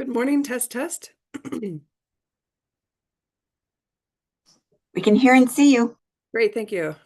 Good morning, test, test. We can hear and see you. Great, thank you.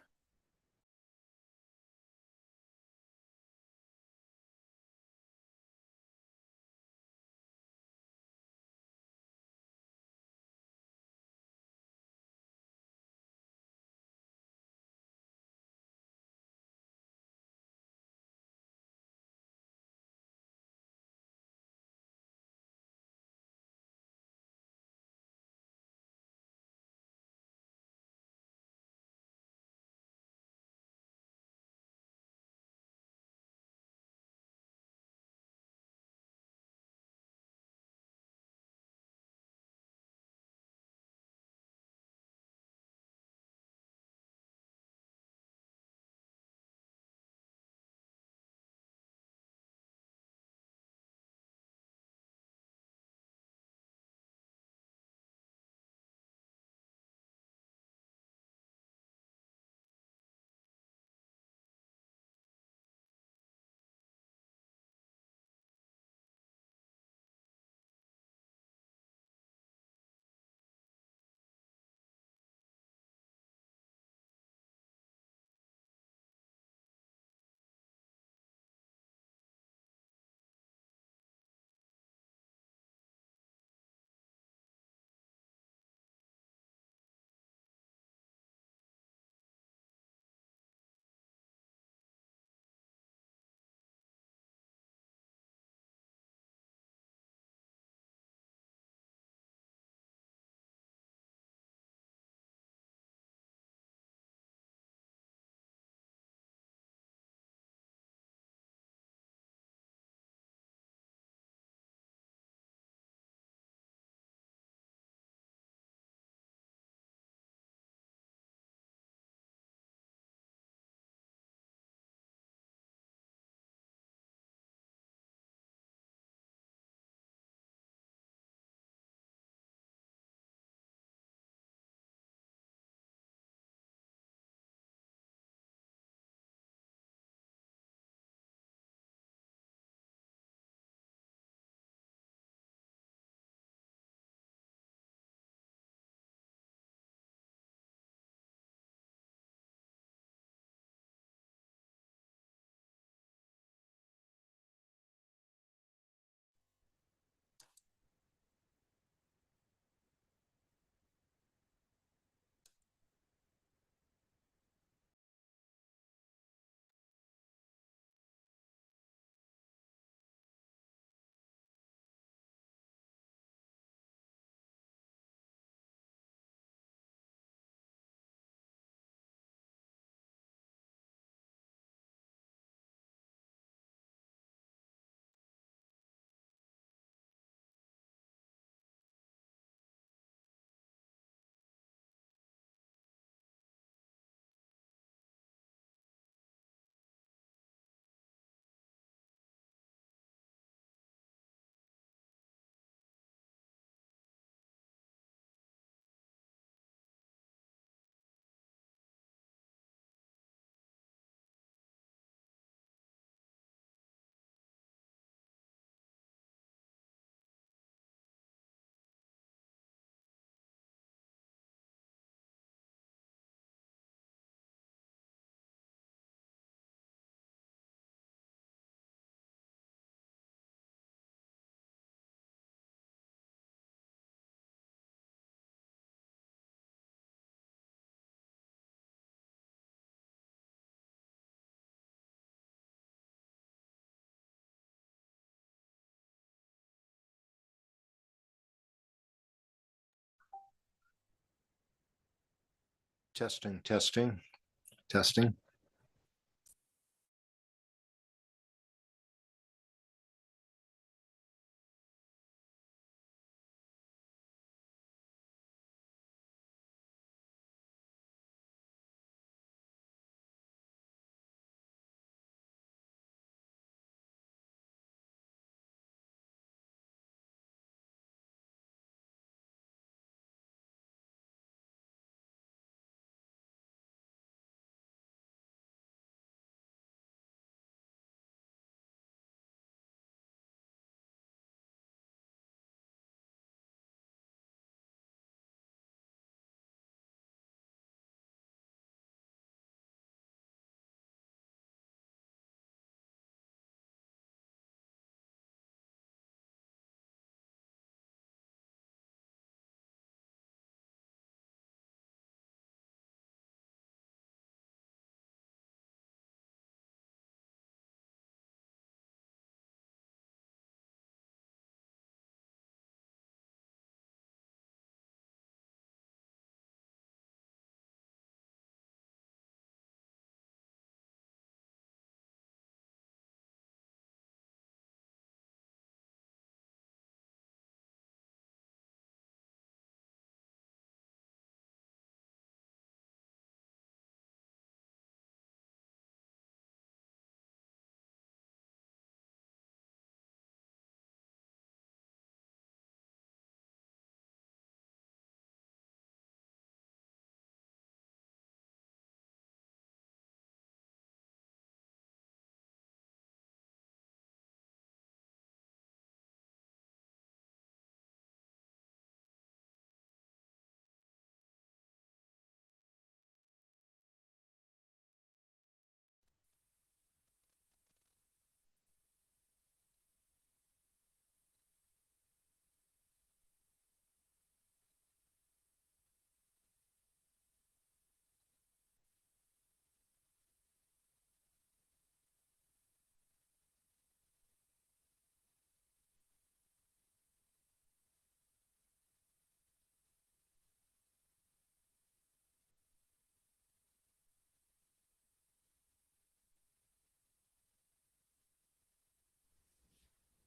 Testing, testing, testing.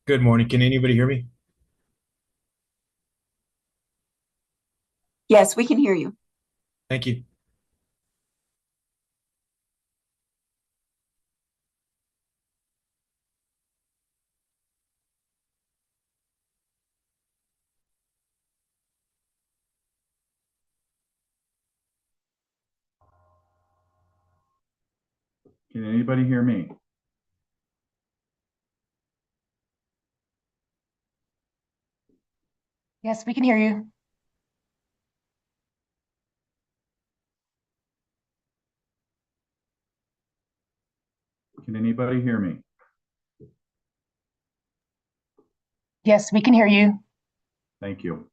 Good morning. Can anybody hear me? Yes, we can hear you. Thank you. Can anybody hear me? Yes, we can hear you. Can anybody hear me? Yes, we can hear you. Thank you.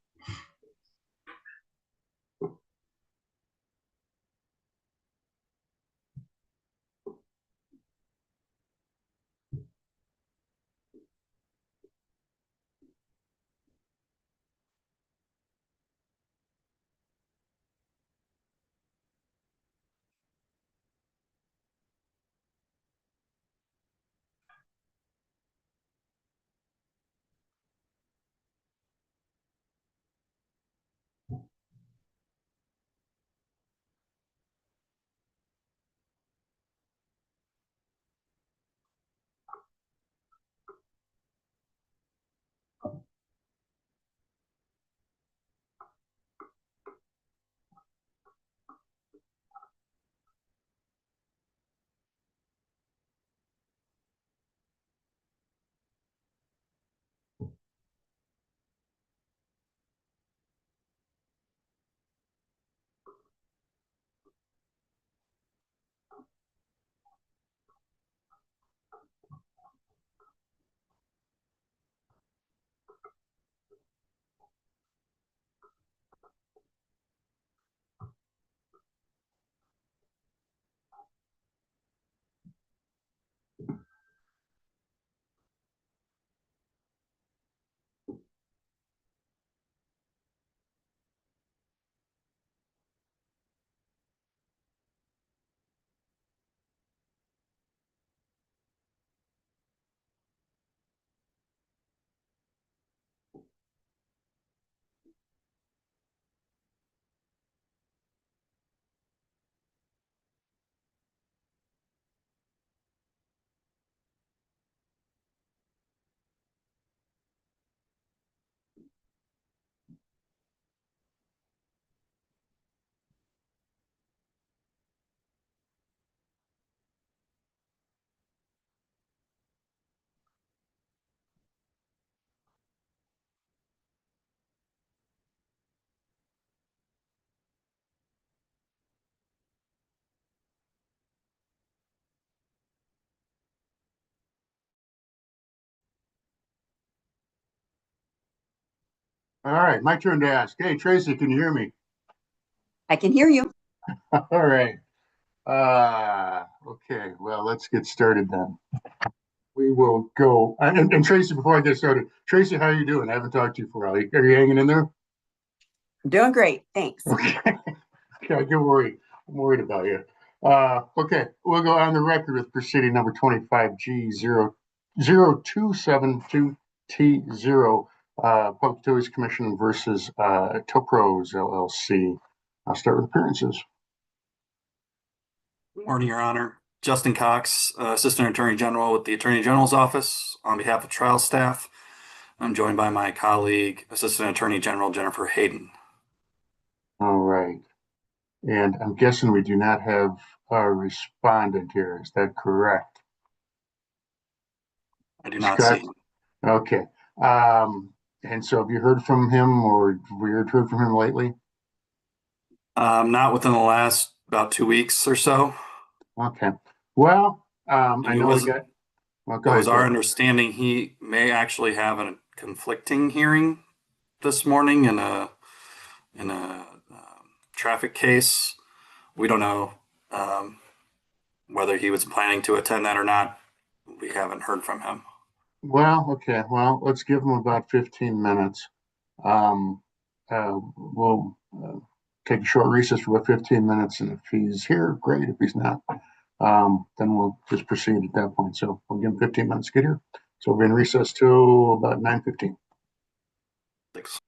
All right, my turn to ask. Hey, Tracy, can you hear me? I can hear you. All right. Okay, well, let's get started then. We will go. And Tracy, before I get started, Tracy, how you doing? I haven't talked to you for a while. Are you hanging in there? Doing great. Thanks. Okay. Okay, don't worry. I'm worried about you. Okay, we'll go on the record with proceeding number 25G-0272TO, Public Utilities Commission versus Topros LLC. I'll start with appearances. Morning, Your Honor. Justin Cox, Assistant Attorney General with the Attorney General's Office. On behalf of trial staff, I'm joined by my colleague, Assistant Attorney General Jennifer Hayden. All right. And I'm guessing we do not have a respondent here. Is that correct? I do not Scott? see him. Okay. And so have you heard from him or have we heard from him lately? Not within the last about 2 weeks or so. Okay. Well, And I it know was, we got, well, go it was ahead. our understanding he may actually have a conflicting hearing this morning in a traffic case. We don't know whether he was planning to attend that or not. We haven't heard from him. Well, okay. Well, let's give him about 15 minutes. We'll take a short recess for about 15 minutes. And if he's here, great. If he's not, then we'll just proceed at that point. So we'll give him 15 minutes to get here. So we'll be in recess till about 9:15. Thanks.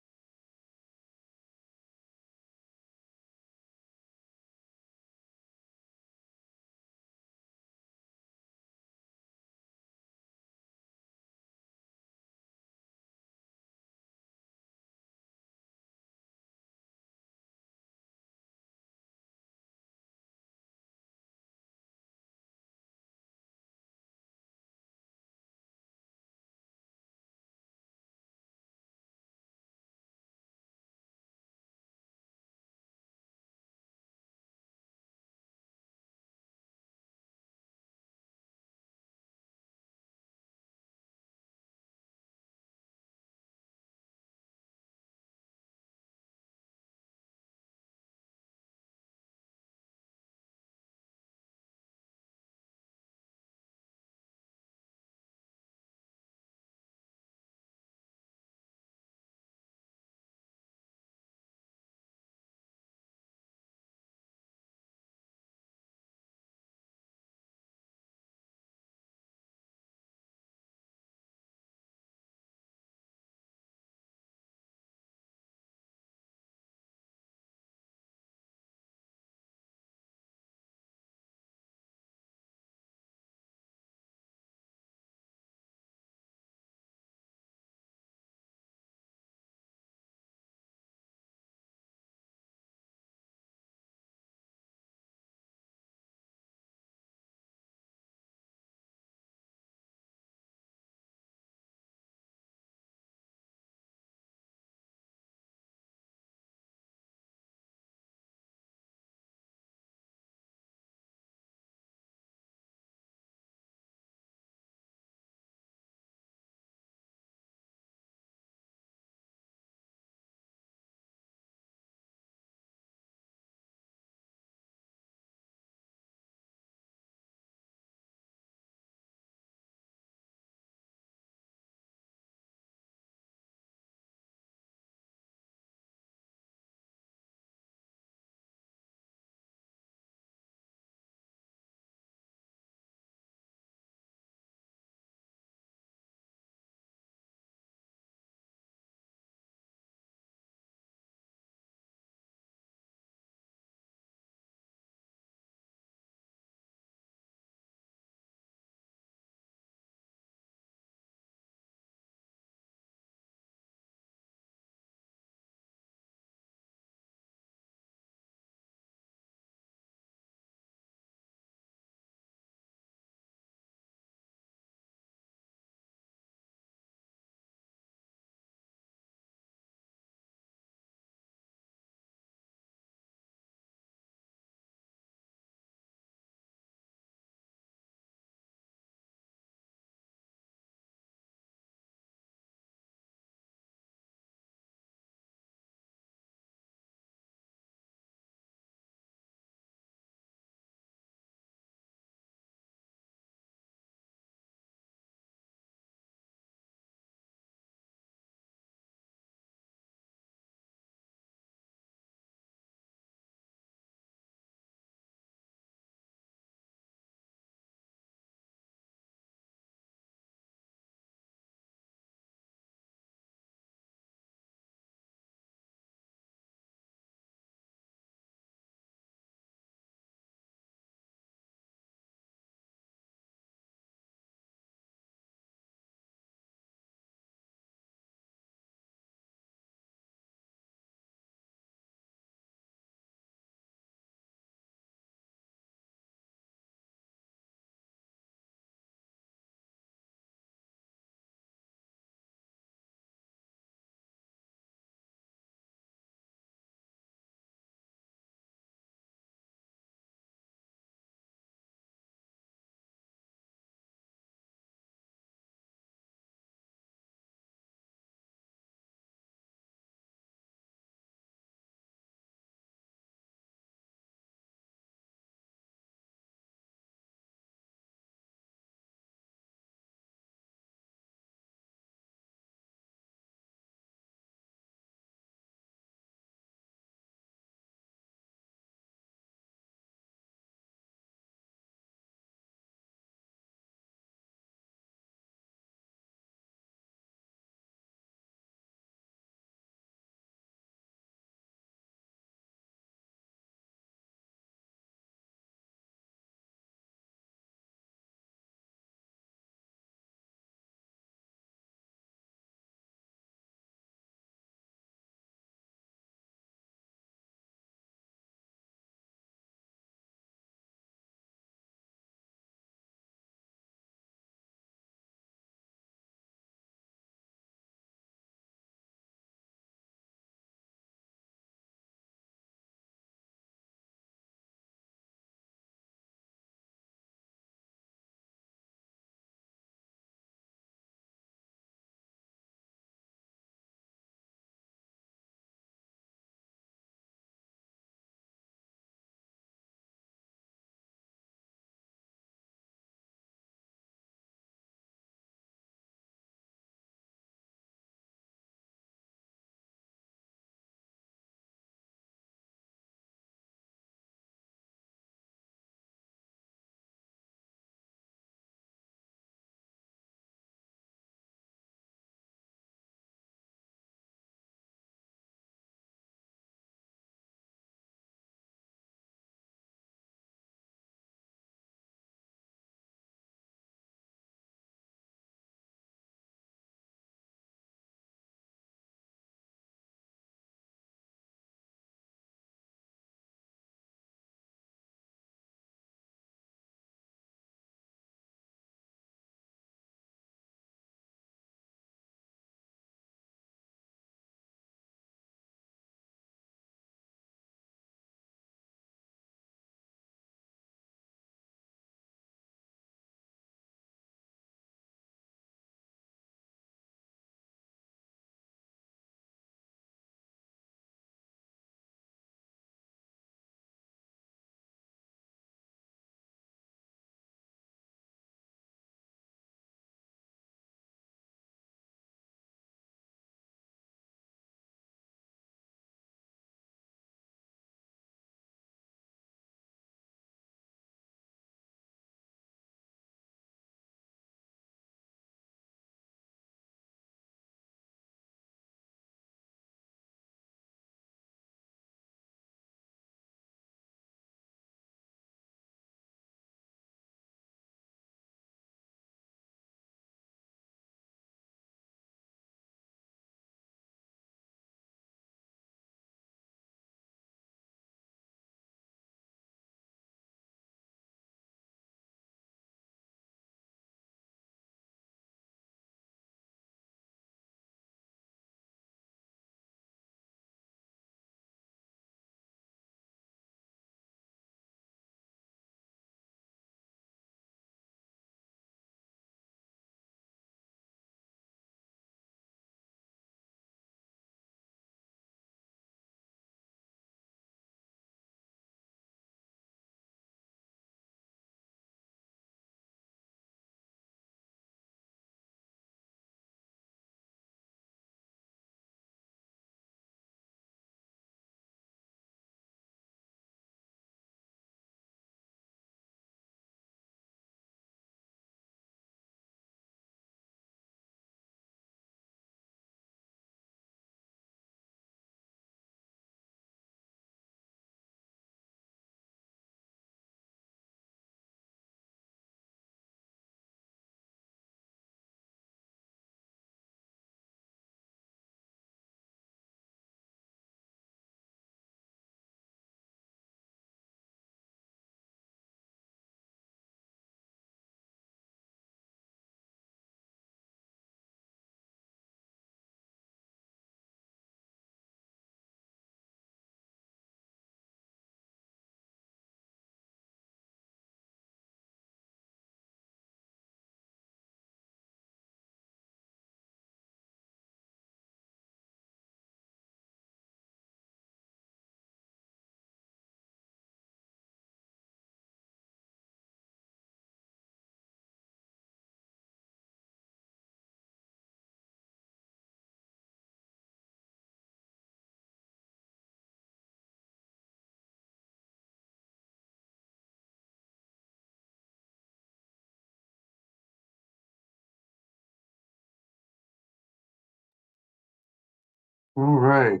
right.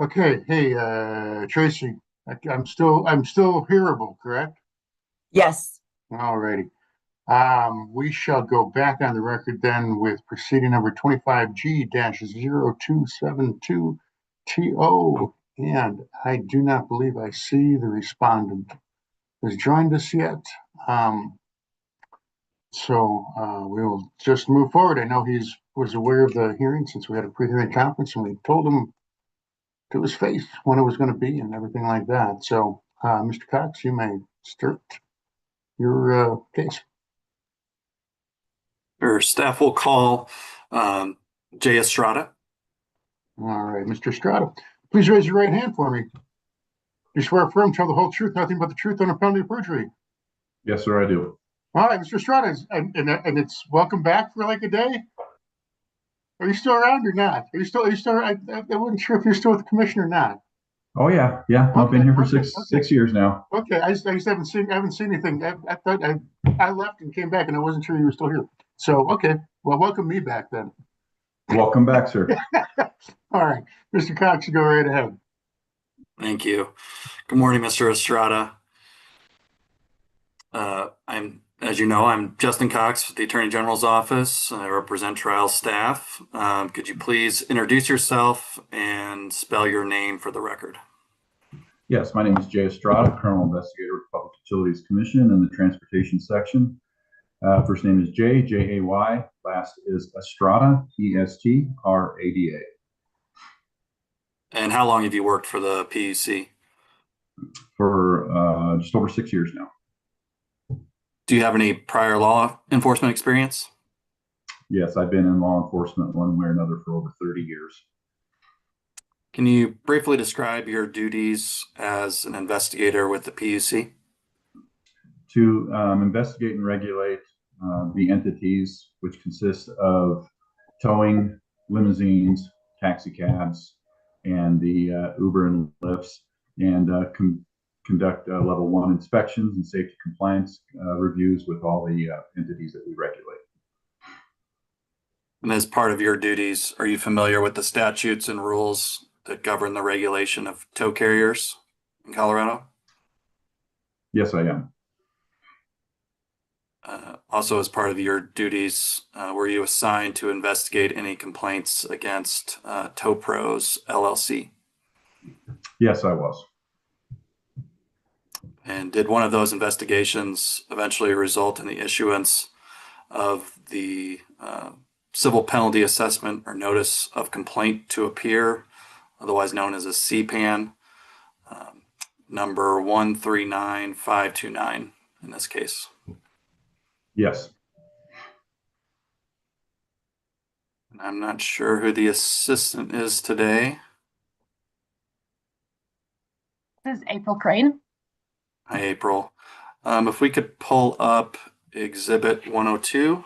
Okay. Hey, Tracy, I'm still hearable, correct? Yes. All righty. We shall go back on the record then with proceeding number 25G-0272TO. And I do not believe I see the respondent has joined us yet. We will just move forward. I know was aware of the hearing since we had a pre-hearing conference and we told him to his face when it was going to be and everything like that. So, Mr. Cox, you may start your case. Or staff will call Jay Estrada. All right, Mr. Estrada, please raise your right hand for me. You swear affirm, tell the whole truth, nothing but the truth under penalty of perjury. Yes, sir, I do. All right, Mr. Estrada, and it's welcome back for like a day. Are you still around or not? Are you still? I wasn't sure if you're still with the commission or not. Oh, yeah, yeah. I've been here for Okay. six years now. Okay, I just haven't seen anything. I thought I left and came back, and I wasn't sure you were still here. So, okay, well, welcome me back then. Welcome back, sir. All right, Mr. Cox, you go right ahead. Thank you. Good morning, Mr. Estrada. As you know, I'm Justin Cox with the Attorney General's office. I represent trial staff. Could you please introduce yourself and spell your name for the record? Yes, my name is Jay Estrada, Criminal Investigator with Public Utilities Commission in the Transportation Section. First name is Jay, J-A-Y. Last is Estrada, E-S-T-R-A-D-A. And how long have you worked for the PUC? For just over 6 years now. Do you have any prior law enforcement experience? Yes, I've been in law enforcement one way or another for over 30 years. Can you briefly describe your duties as an investigator with the PUC? To investigate and regulate the entities which consist of towing, limousines, taxi cabs, and the Uber and Lyfts, and conduct level 1 inspections and safety compliance reviews with all the entities that we regulate. And as part of your duties, are you familiar with the statutes and rules that govern the regulation of tow carriers in Colorado? Yes, I am. Also, as part of your duties, were you assigned to investigate any complaints against Tow Pros LLC? Yes, I was. And did one of those investigations eventually result in the issuance of the civil penalty assessment or notice of complaint to appear, otherwise known as a CPAN, number 139529 in this case? Yes. I'm not sure who the assistant is today. This is April Crane. Hi, April. If we could pull up Exhibit 102.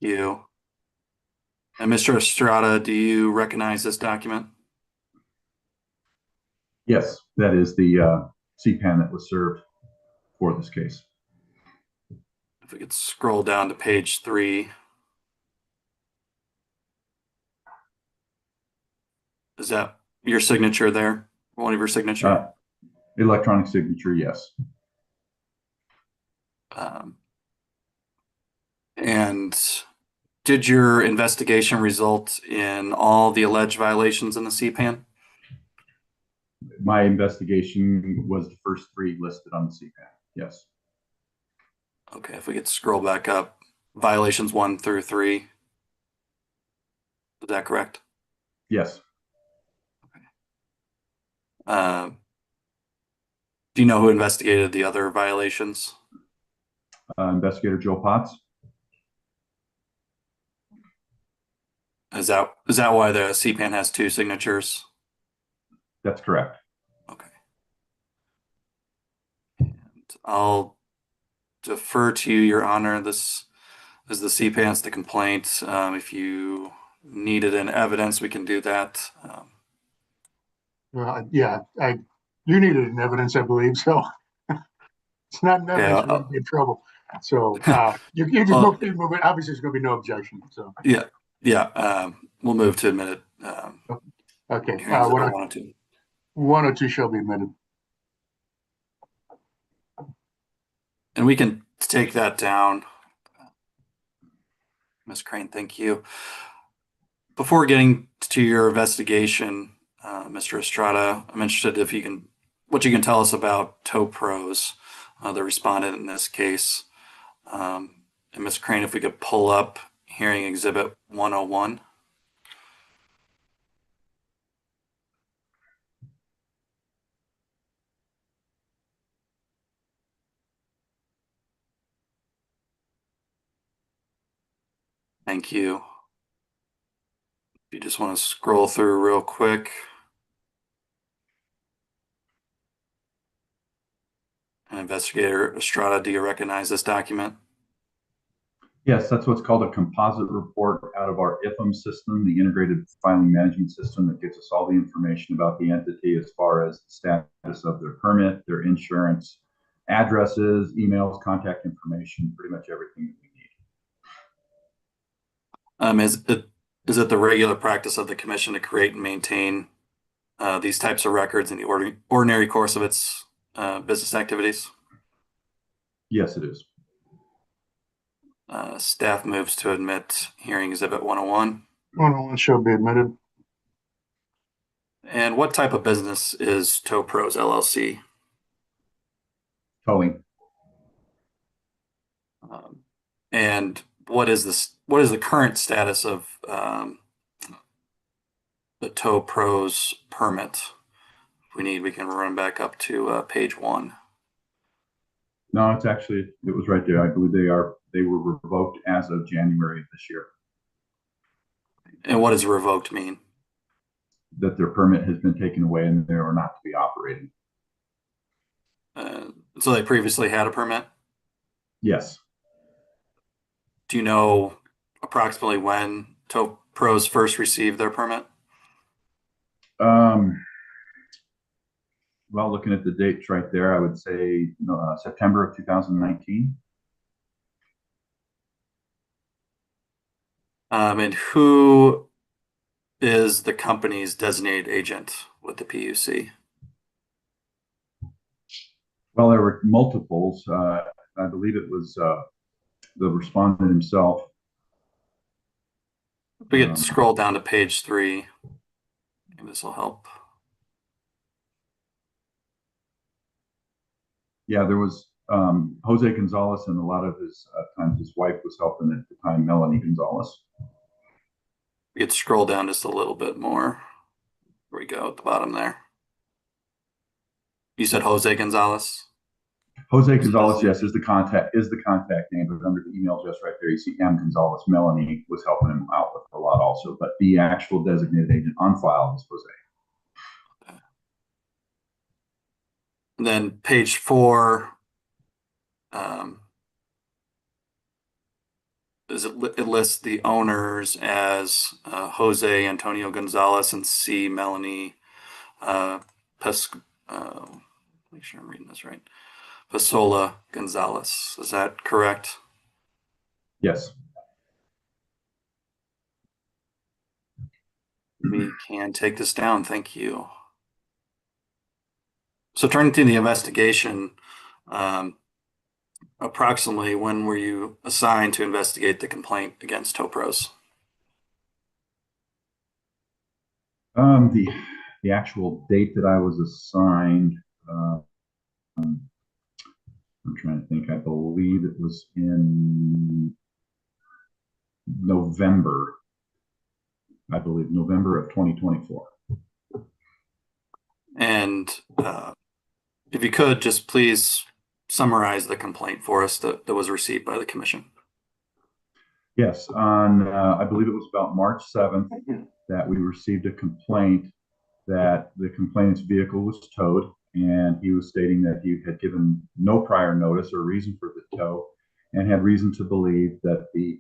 You. And Mr. Estrada, do you recognize this document? Yes, that is the CPAN that was served for this case. If we could scroll down to page 3. Is that your signature there? One of your signature? Electronic signature, yes. And did your investigation result in all the alleged violations in the CPAN? My investigation was the first 3 listed on the CPAN, yes. Okay, if we could scroll back up, violations 1 through 3. Is that correct? Yes. Do you know who investigated the other violations? Investigator Joe Potts. Is that why the CPAN has 2 signatures? That's correct. Okay. And I'll defer to you, Your Honor. This is the CPAN's the complaint. If you needed in evidence, we can do that. Yeah, you needed an evidence, I believe, so it's not in evidence, Yeah, we're gonna be in trouble. So, you just Well- move it. Obviously, there's gonna be no objection, so, yeah, we'll move to admit it. okay. Hearing exhibit 102. 102 shall be admitted. And we can take that down. Ms. Crane, thank you. Before getting to your investigation, Mr. Estrada, I'm interested if you can, what you can tell us about tow pros, the respondent in this case. And Ms. Crane, if we could pull up hearing exhibit 101. Thank you. If you just want to scroll through real quick. And Investigator Estrada, do you recognize this document? Yes, that's what's called a composite report out of our IFM system, the integrated filing management system that gives us all the information about the entity as far as the status of their permit, their insurance, addresses, emails, contact information, pretty much everything that we need. Is it the regular practice of the commission to create and maintain these types of records in the ordinary course of its business activities? Yes, it is. Staff moves to admit hearing exhibit 101. 101 shall be admitted. And what type of business is Tow Pros LLC? Towing. And what is the current status of the Tow Pros permit? If we need, we can run back up to page 1. No, it's actually, it was right there. I believe they were revoked as of January of this year. And what does revoked mean? That their permit has been taken away and they are not to be operating. So they previously had a permit? Yes. Do you know approximately when Tow Pros first received their permit? Well, looking at the dates right there, I would say September of 2019. And who is the company's designated agent with the PUC? Well, there were multiples. I believe it was the respondent himself. If we could scroll down to page 3, maybe this will help. Yeah, there was Jose Gonzalez, and a lot of his times his wife was helping at the time, Melanie Gonzalez. We could scroll down just a little bit more. There we go at the bottom there. You said Jose Gonzalez? Jose Gonzalez, yes, is the contact name, but under the email just right there, you see M. Gonzalez. Melanie was helping him out with a lot also, but the actual designated agent on file is Jose. And then page 4, it lists the owners as Jose Antonio Gonzalez and C. Melanie make sure I'm reading this right. Pasola Gonzalez. Is that correct? Yes. We can take this down. Thank you. So turning to the investigation, approximately when were you assigned to investigate the complaint against Tow Pros? The actual date that I was assigned, I'm trying to think. I believe it was in November. I believe November of 2024. And if you could just please summarize the complaint for us that was received by the commission. Yes, on I believe it was about March 7th that we received a complaint that the complainant's vehicle was towed, and he was stating that he had given no prior notice or reason for the tow and had reason to believe that the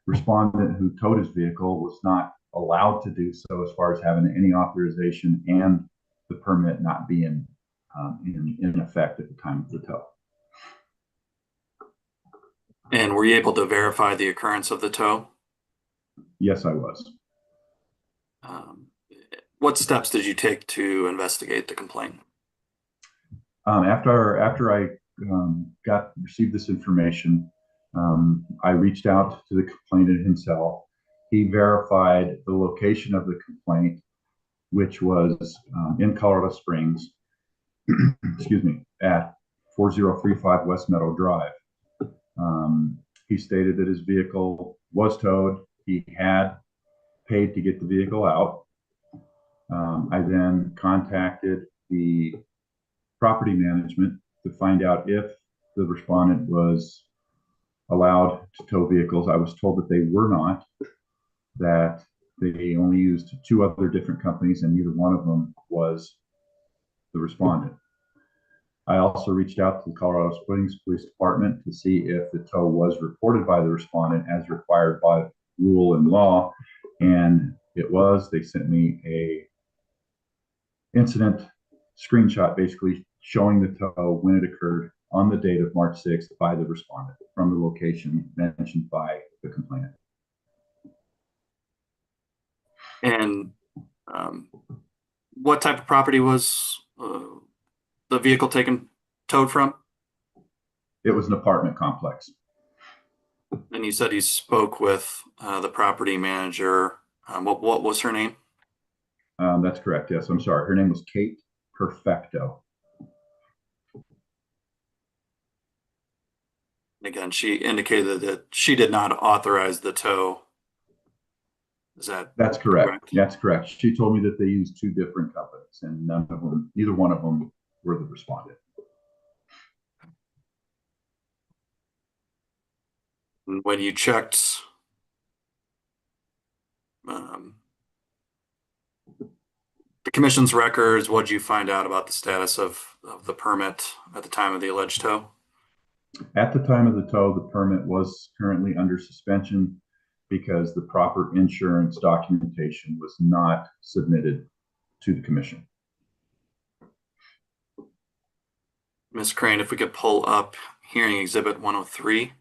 respondent who towed his vehicle was not allowed to do so as far as having any authorization and the permit not being in effect at the time of the tow. And were you able to verify the occurrence of the tow? Yes, I was. What steps did you take to investigate the complaint? After I received this information, I reached out to the complainant himself. He verified the location of the complaint, which was in Colorado Springs, excuse me, at 4035 West Meadow Drive. He stated that his vehicle was towed. He had paid to get the vehicle out. I then contacted the property management to find out if the respondent was allowed to tow vehicles. I was told that they were not, that they only used 2 other different companies and neither one of them was the respondent. I also reached out to the Colorado Springs Police Department to see if the tow was reported by the respondent as required by rule and law, and it was. They sent me a incident screenshot basically showing the tow when it occurred on the date of March 6th by the respondent from the location mentioned by the complainant. And what type of property was the vehicle towed from? It was an apartment complex. And you said you spoke with the property manager. What was her name? That's correct. Yes, I'm sorry. Her name was Kate Perfecto. Again, she indicated that she did not authorize the tow. That's correct. That's correct. She told me that they used 2 different companies and neither one of them were the respondent. When you checked the commission's records, what did you find out about the status of the permit at the time of the alleged tow? At the time of the tow, the permit was currently under suspension because the proper insurance documentation was not submitted to the commission. Ms. Crane, if we could pull up hearing exhibit 103.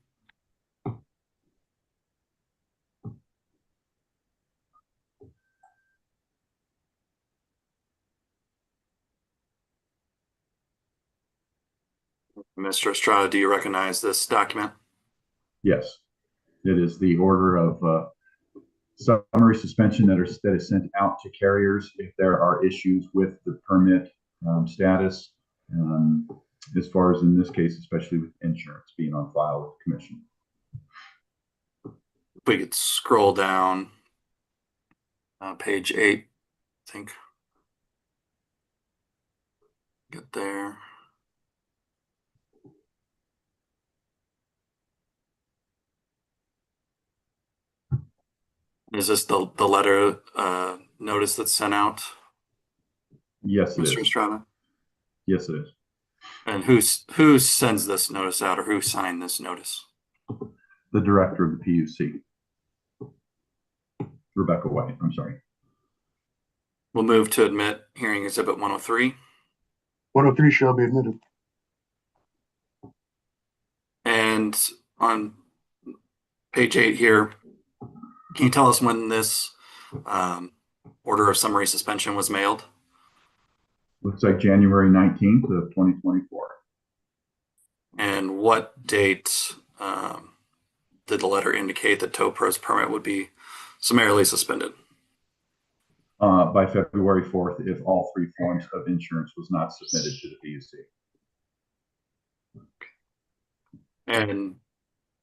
Mr. Estrada, do you recognize this document? Yes, it is the order of summary suspension that is sent out to carriers if there are issues with the permit status, as far as in this case, especially with insurance being on file with the commission. If we could scroll down page 8, I think. Get there. Is this the letter notice that's sent out? Yes, it Mr. is. Estrada? Yes, it is. And who sends this notice out, or who signed this notice? The director of the PUC, Rebecca White. I'm sorry. We'll move to admit hearing exhibit 103. 103 shall be admitted. And on page 8 here, can you tell us when this order of summary suspension was mailed? Looks like January 19th of 2024. And what date did the letter indicate that TowPro's permit would be summarily suspended? By February 4th, if all 3 forms of insurance was not submitted to the PUC. And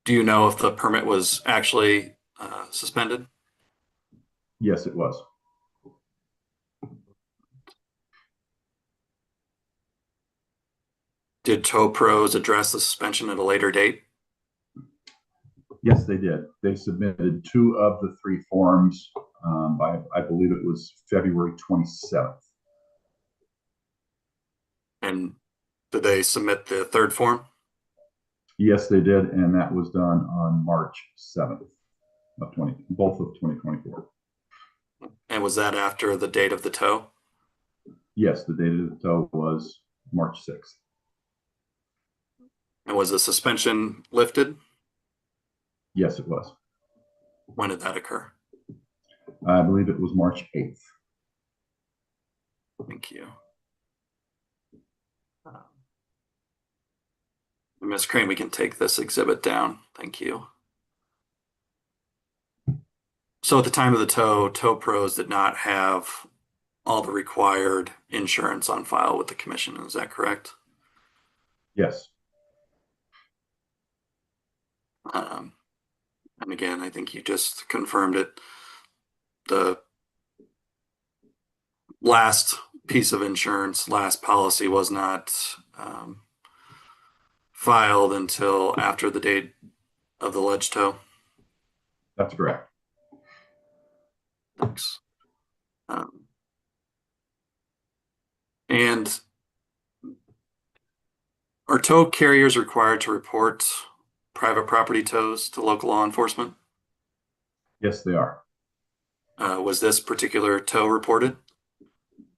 do you know if the permit was actually suspended? Yes, it was. Did TowPros address the suspension at a later date? Yes, they did. They submitted 2 of the 3 forms by, I believe it was February 27th. And did they submit the 3rd form? Yes, they did, and that was done on March 7th of both of 2024. And was that after the date of the tow? Yes, the date of the tow was March 6th. And was the suspension lifted? Yes, it was. When did that occur? I believe it was March 8th. Thank you. Ms. Crane, we can take this exhibit down. Thank you. So at the time of the tow pros did not have all the required insurance on file with the commission. Is that correct? Yes. And again, I think you just confirmed it. The last piece of insurance, last policy was not filed until after the date of the alleged tow. That's correct. Thanks. And are tow carriers required to report private property tows to local law enforcement? Yes, they are. Was this particular tow reported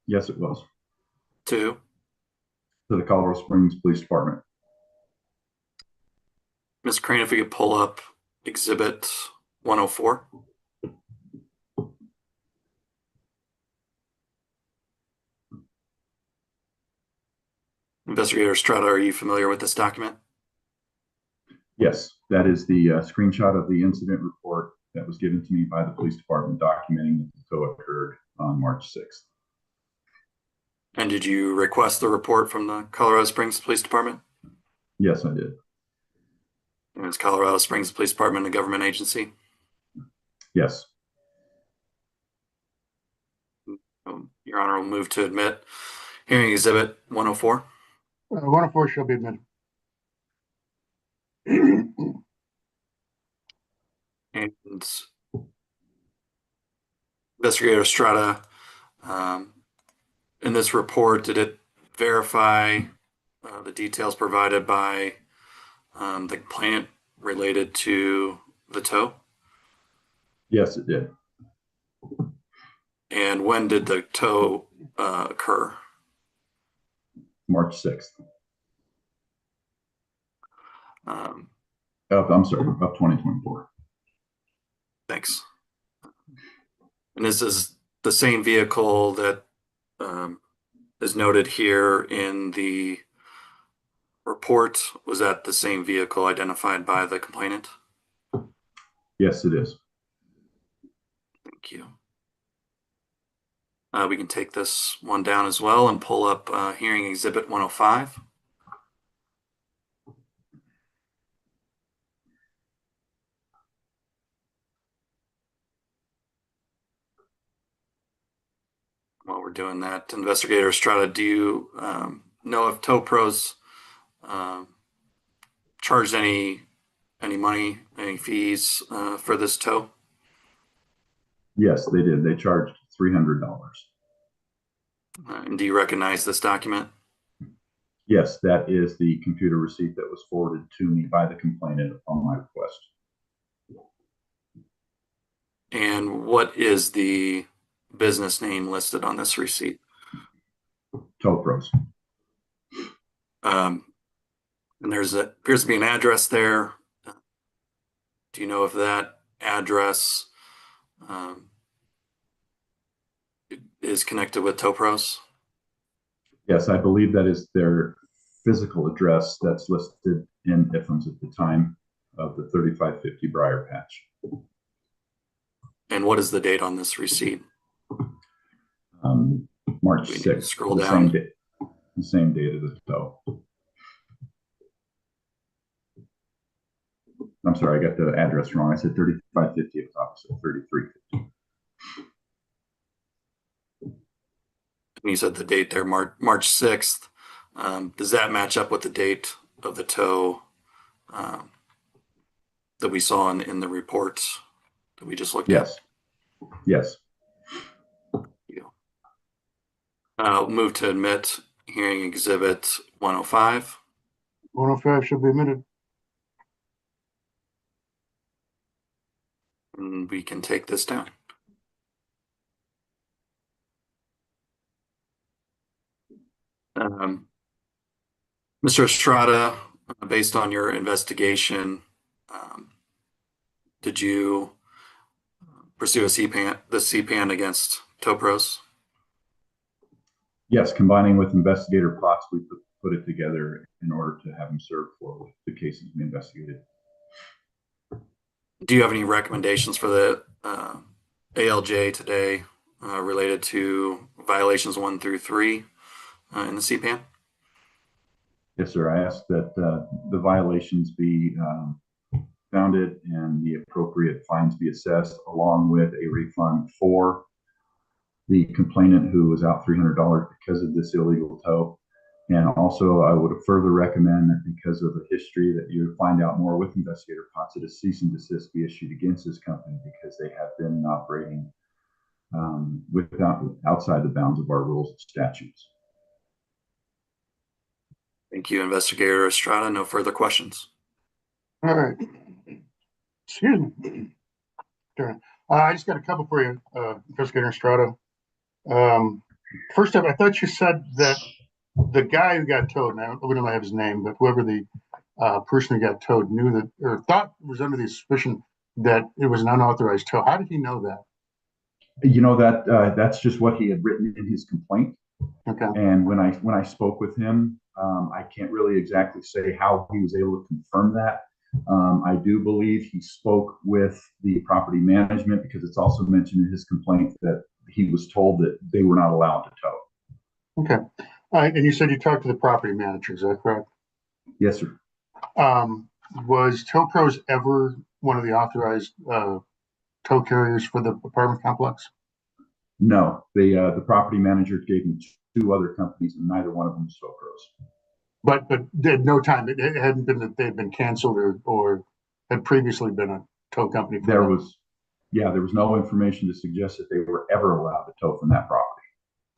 Yes, it was. to? To the Colorado Springs Police Department. Ms. Crane, if we could pull up Exhibit 104. Investigator Estrada, are you familiar with this document? Yes, that is the screenshot of the incident report that was given to me by the police department documenting that the tow occurred on March 6th. And did you request the report from the Colorado Springs Police Department? Yes, I did. And is Colorado Springs Police Department a government agency? Yes. Your Honor will move to admit hearing Exhibit 104. 104 shall be admitted. And Investigator Estrada, in this report, did it verify the details provided by the complainant related to the tow? Yes, it did. And when did the tow occur? March 6th. Um, I'm sorry, of 2024. Thanks. And this is the same vehicle that is noted here in the report. Was that the same vehicle identified by the complainant? Yes, it is. Thank you. We can take this one down as well and pull up hearing Exhibit 105. While we're doing that, Investigator Estrada, do you know if tow pros charged any money, any fees for this tow? Yes, they did. They charged $300. And do you recognize this document? Yes, that is the computer receipt that was forwarded to me by the complainant upon my request. And what is the business name listed on this receipt? Tow Pros. And appears to be an address there. Do you know if that address is connected with Tow Pros? Yes, I believe that is their physical address that's listed in IFMS at the time of the 3550 Briar Patch. And what is the date on this receipt? March We need to 6th. scroll the down. The same date of the tow. I'm sorry, I got the address wrong. I said 3550, it's opposite 3350. You said the date there, March 6th. Does that match up with the date of the tow that we saw in the reports that we just looked Yes. Yes. at? I'll move to admit hearing Exhibit 105. 105 shall be admitted. And we can take this down. Mr. Estrada, based on your investigation, did you pursue the CPAN against Topros? Yes, combining with Investigator Potts, we put it together in order to have him serve for the cases we investigated. Do you have any recommendations for the ALJ today related to violations 1 through 3 in the CPAN? Yes, sir. I asked that the violations be founded and the appropriate fines be assessed, along with a refund for the complainant who was out $300 because of this illegal tow. And also, I would further recommend that because of the history that you find out more with Investigator Potts, that a cease and desist be issued against this company because they have been operating outside the bounds of our rules and statutes. Thank you, Investigator Estrada. No further questions. All right. Excuse me. Turn. I just got a couple for you, Investigator Estrada. First up, I thought you said that the guy who got towed, now we don't have his name, but whoever the person who got towed knew that, or thought was under the suspicion that it was an unauthorized tow. How did he know that? You know, that's just what he had written in his complaint. Okay. And when I spoke with him, I can't really exactly say how he was able to confirm that. I do believe he spoke with the property management because it's also mentioned in his complaint that he was told that they were not allowed to tow. Okay. And you said you talked to the property manager, is that correct? Yes, sir. Was Topros ever one of the authorized tow carriers for the apartment complex? No, the property manager gave me 2 other companies, and neither one of them was Topros. But at no time, it hadn't been that they'd been canceled or had previously been a tow company. There was no information to suggest that they were ever allowed to tow from that property.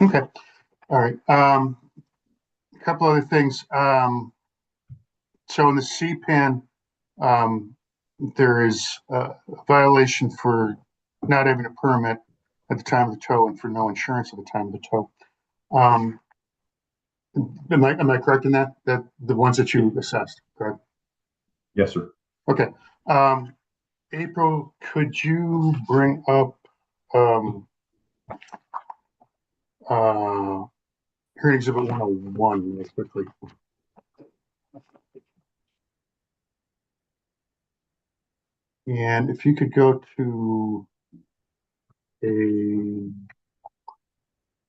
Okay. All right. A couple other things. So in the CPAN, there is a violation for not having a permit at the time of the tow and for no insurance at the time of the tow. Am I correct in that? That the ones that you assessed, correct? Yes, sir. Okay. April, could you bring up Hearing Exhibit 101 real quickly? And if you could go to a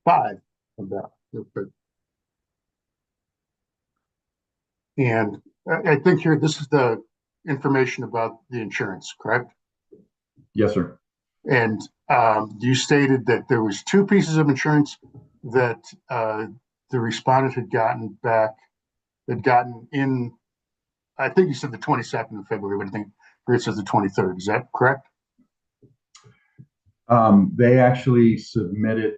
5 of that real quick. And I think here, this is the information about the insurance, correct? Yes, sir. And you stated that there was 2 pieces of insurance that the respondent had gotten in, I think you said the 22nd of February, but I think here it says the 23rd. Is that correct? They actually submitted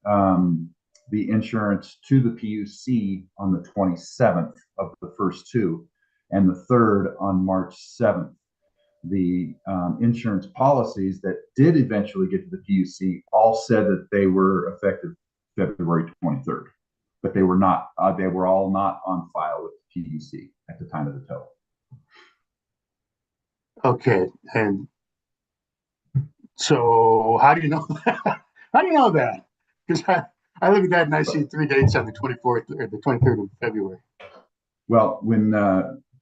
the insurance to the PUC on the 27th of the first 2, and the 3rd on March 7th. The insurance policies that did eventually get to the PUC all said that they were effective February 23rd, but they were not. They were all not on file with the PUC at the time of the tow. Okay, and so how do you know that? How do you know that? Because I look at that and I see 3 dates on the 24th or the 23rd of February. Well, when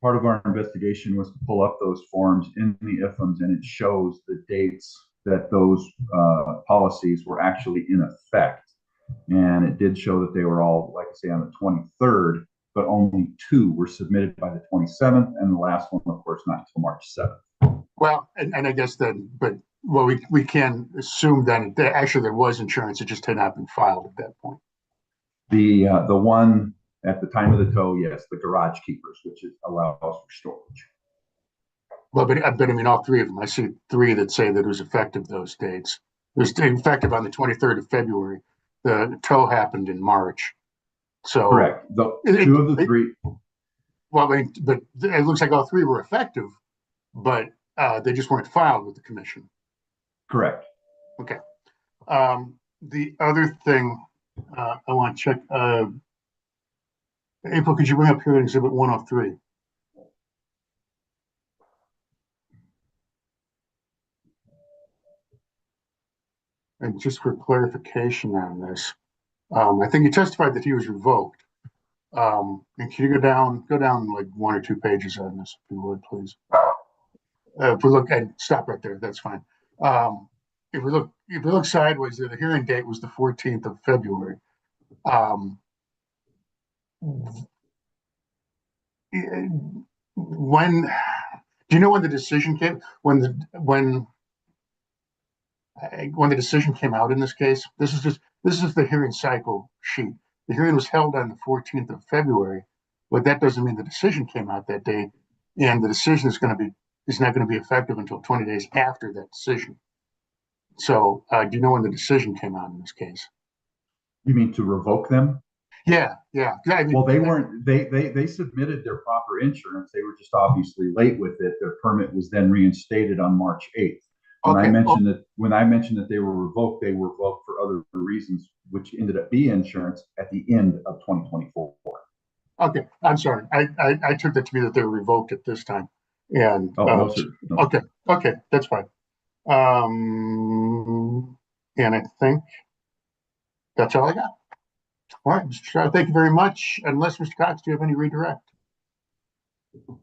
part of our investigation was to pull up those forms in the IFMs, and it shows the dates that those policies were actually in effect. And it did show that they were all, like I say, on the 23rd, but only 2 were submitted by the 27th, and the last one, of course, not until March 7th. Well, and I guess then, but well, we can assume that actually there was insurance, it just had not been filed at that point. The one at the time of the tow, yes, the garage keepers, which allows for storage. Well, but I mean, all 3 of them. I see 3 that say that it was effective those dates. It was effective on the 23rd of February. The tow happened in March. So correct. 2 of the 3. Well, but it looks like all 3 were effective, but they just weren't filed with the commission. Correct. Okay. The other thing I want to check. April, could you bring up hearing exhibit 103? And just for clarification on this, I think you testified that he was revoked. And can you go down like 1 or 2 pages on this, if you would, please? If we look, and stop right there, that's fine. If we look sideways there, the hearing date was the 14th of February. When do you know when the decision came? When the decision came out in this case? This is the hearing cycle sheet. The hearing was held on the 14th of February, but that doesn't mean the decision came out that day, and the decision is not going to be effective until 20 days after that decision. So, do you know when the decision came out in this case? You mean to revoke them? Yeah. I mean, Well, they weren't, they submitted their proper insurance. They were just obviously late with it. Their permit was then reinstated on March 8th. When I mentioned that they were revoked for other reasons, which ended up being insurance at the end of 2024. Okay, I'm sorry. I took that to be that they were revoked at this time. And no, sir. No. Okay, that's fine. And I think that's all I got. All right, Mr. Stroud, thank you very much. Unless Mr. Cox, do you have any redirect?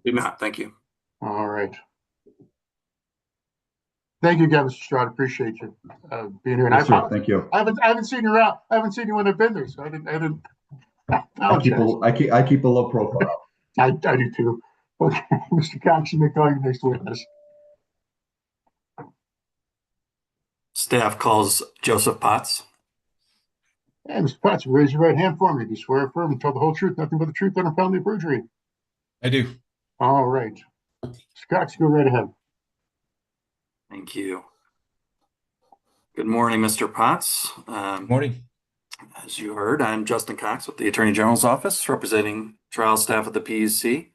Do not. Thank you. All right. Thank you again, Mr. Stroud. Appreciate you being here. And Yes, sir. Thank you. I haven't seen you around. I haven't seen you when I've been there, so I didn't. I keep a low profile. I do too. Okay, Mr. Cox, you may call your next witness. Staff calls Joseph Potts. Hey, Mr. Potts, raise your right hand for me. Do you swear affirm and tell the whole truth, nothing but the truth under penalty of perjury? I do. All right. Mr. Cox, go right ahead. Thank you. Good morning, Mr. Potts. Morning. As you heard, I'm Justin Cox with the Attorney General's Office, representing trial staff at the PUC.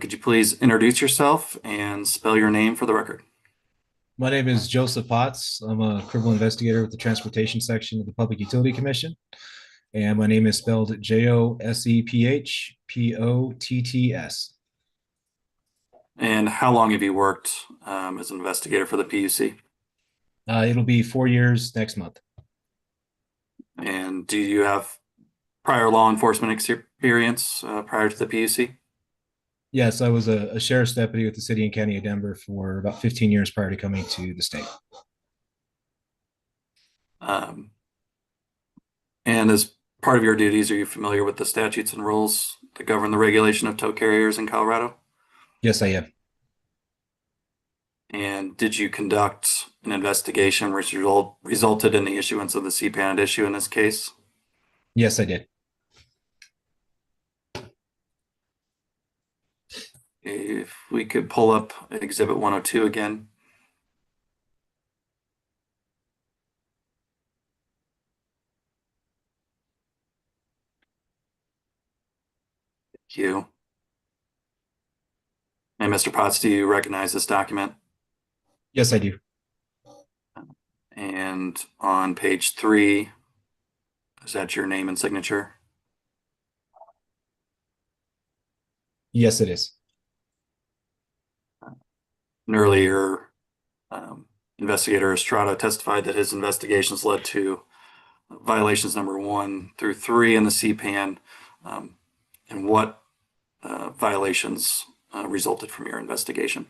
Could you please introduce yourself and spell your name for the record? My name is Joseph Potts. I'm a criminal investigator with the Transportation Section of the Public Utility Commission. And my name is spelled Josephpotts. And how long have you worked as an investigator for the PUC? It'll be 4 years next month. And do you have prior law enforcement experience prior to the PUC? Yes, I was a sheriff's deputy with the city and county of Denver for about 15 years prior to coming to the state. And as part of your duties, are you familiar with the statutes and rules that govern the regulation of tow carriers in Colorado? Yes, I am. And did you conduct an investigation which resulted in the issuance of the CPAN issue in this case? Yes, I did. If we could pull up Exhibit 102 again. Thank you. And Mr. Potts, do you recognize this document? Yes, I do. And on page 3, is that your name and signature? Yes, it is. An earlier investigator Estrada testified that his investigations led to violations number 1 through 3 in the CPAN. And what violations resulted from your investigation?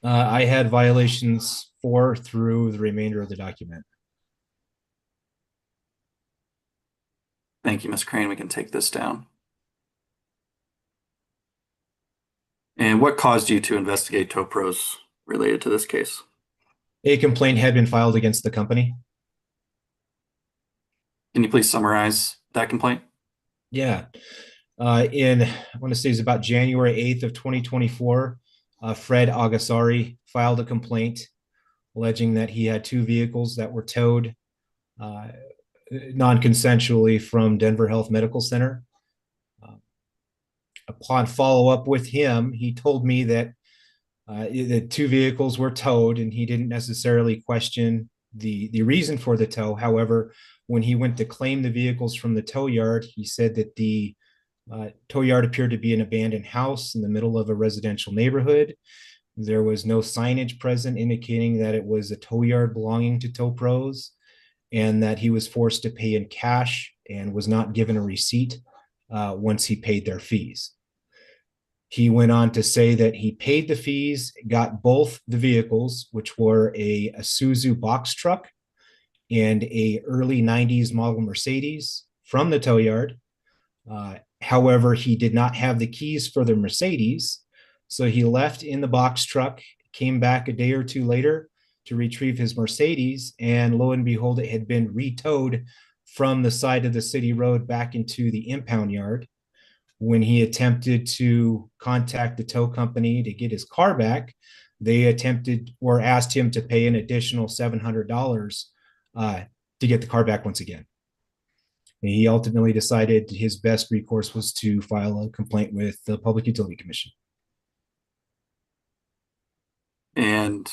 I had violations 4 through the remainder of the document. Thank you, Ms. Crane. We can take this down. And what caused you to investigate tow pros related to this case? A complaint had been filed against the company. Can you please summarize that complaint? Yeah. I want to say it's about January 8th of 2024, Fred Agasari filed a complaint alleging that he had 2 vehicles that were towed non-consensually from Denver Health Medical Center. Upon follow-up with him, he told me that the 2 vehicles were towed, and he didn't necessarily question the reason for the tow. However, when he went to claim the vehicles from the tow yard, he said that the Tow yard appeared to be an abandoned house in the middle of a residential neighborhood. There was no signage present indicating that it was a tow yard belonging to Tow Pros, and that he was forced to pay in cash and was not given a receipt once he paid their fees. He went on to say that he paid the fees, got both the vehicles, which were a Isuzu box truck and a early 90s model Mercedes, from the tow yard. However, he did not have the keys for the Mercedes, so he left in the box truck, came back a day or two later to retrieve his Mercedes, and lo and behold, it had been retowed from the side of the city road back into the impound yard. When he attempted to contact the tow company to get his car back, they attempted or asked him to pay an additional $700 to get the car back once again. And he ultimately decided his best recourse was to file a complaint with the Public Utility Commission. And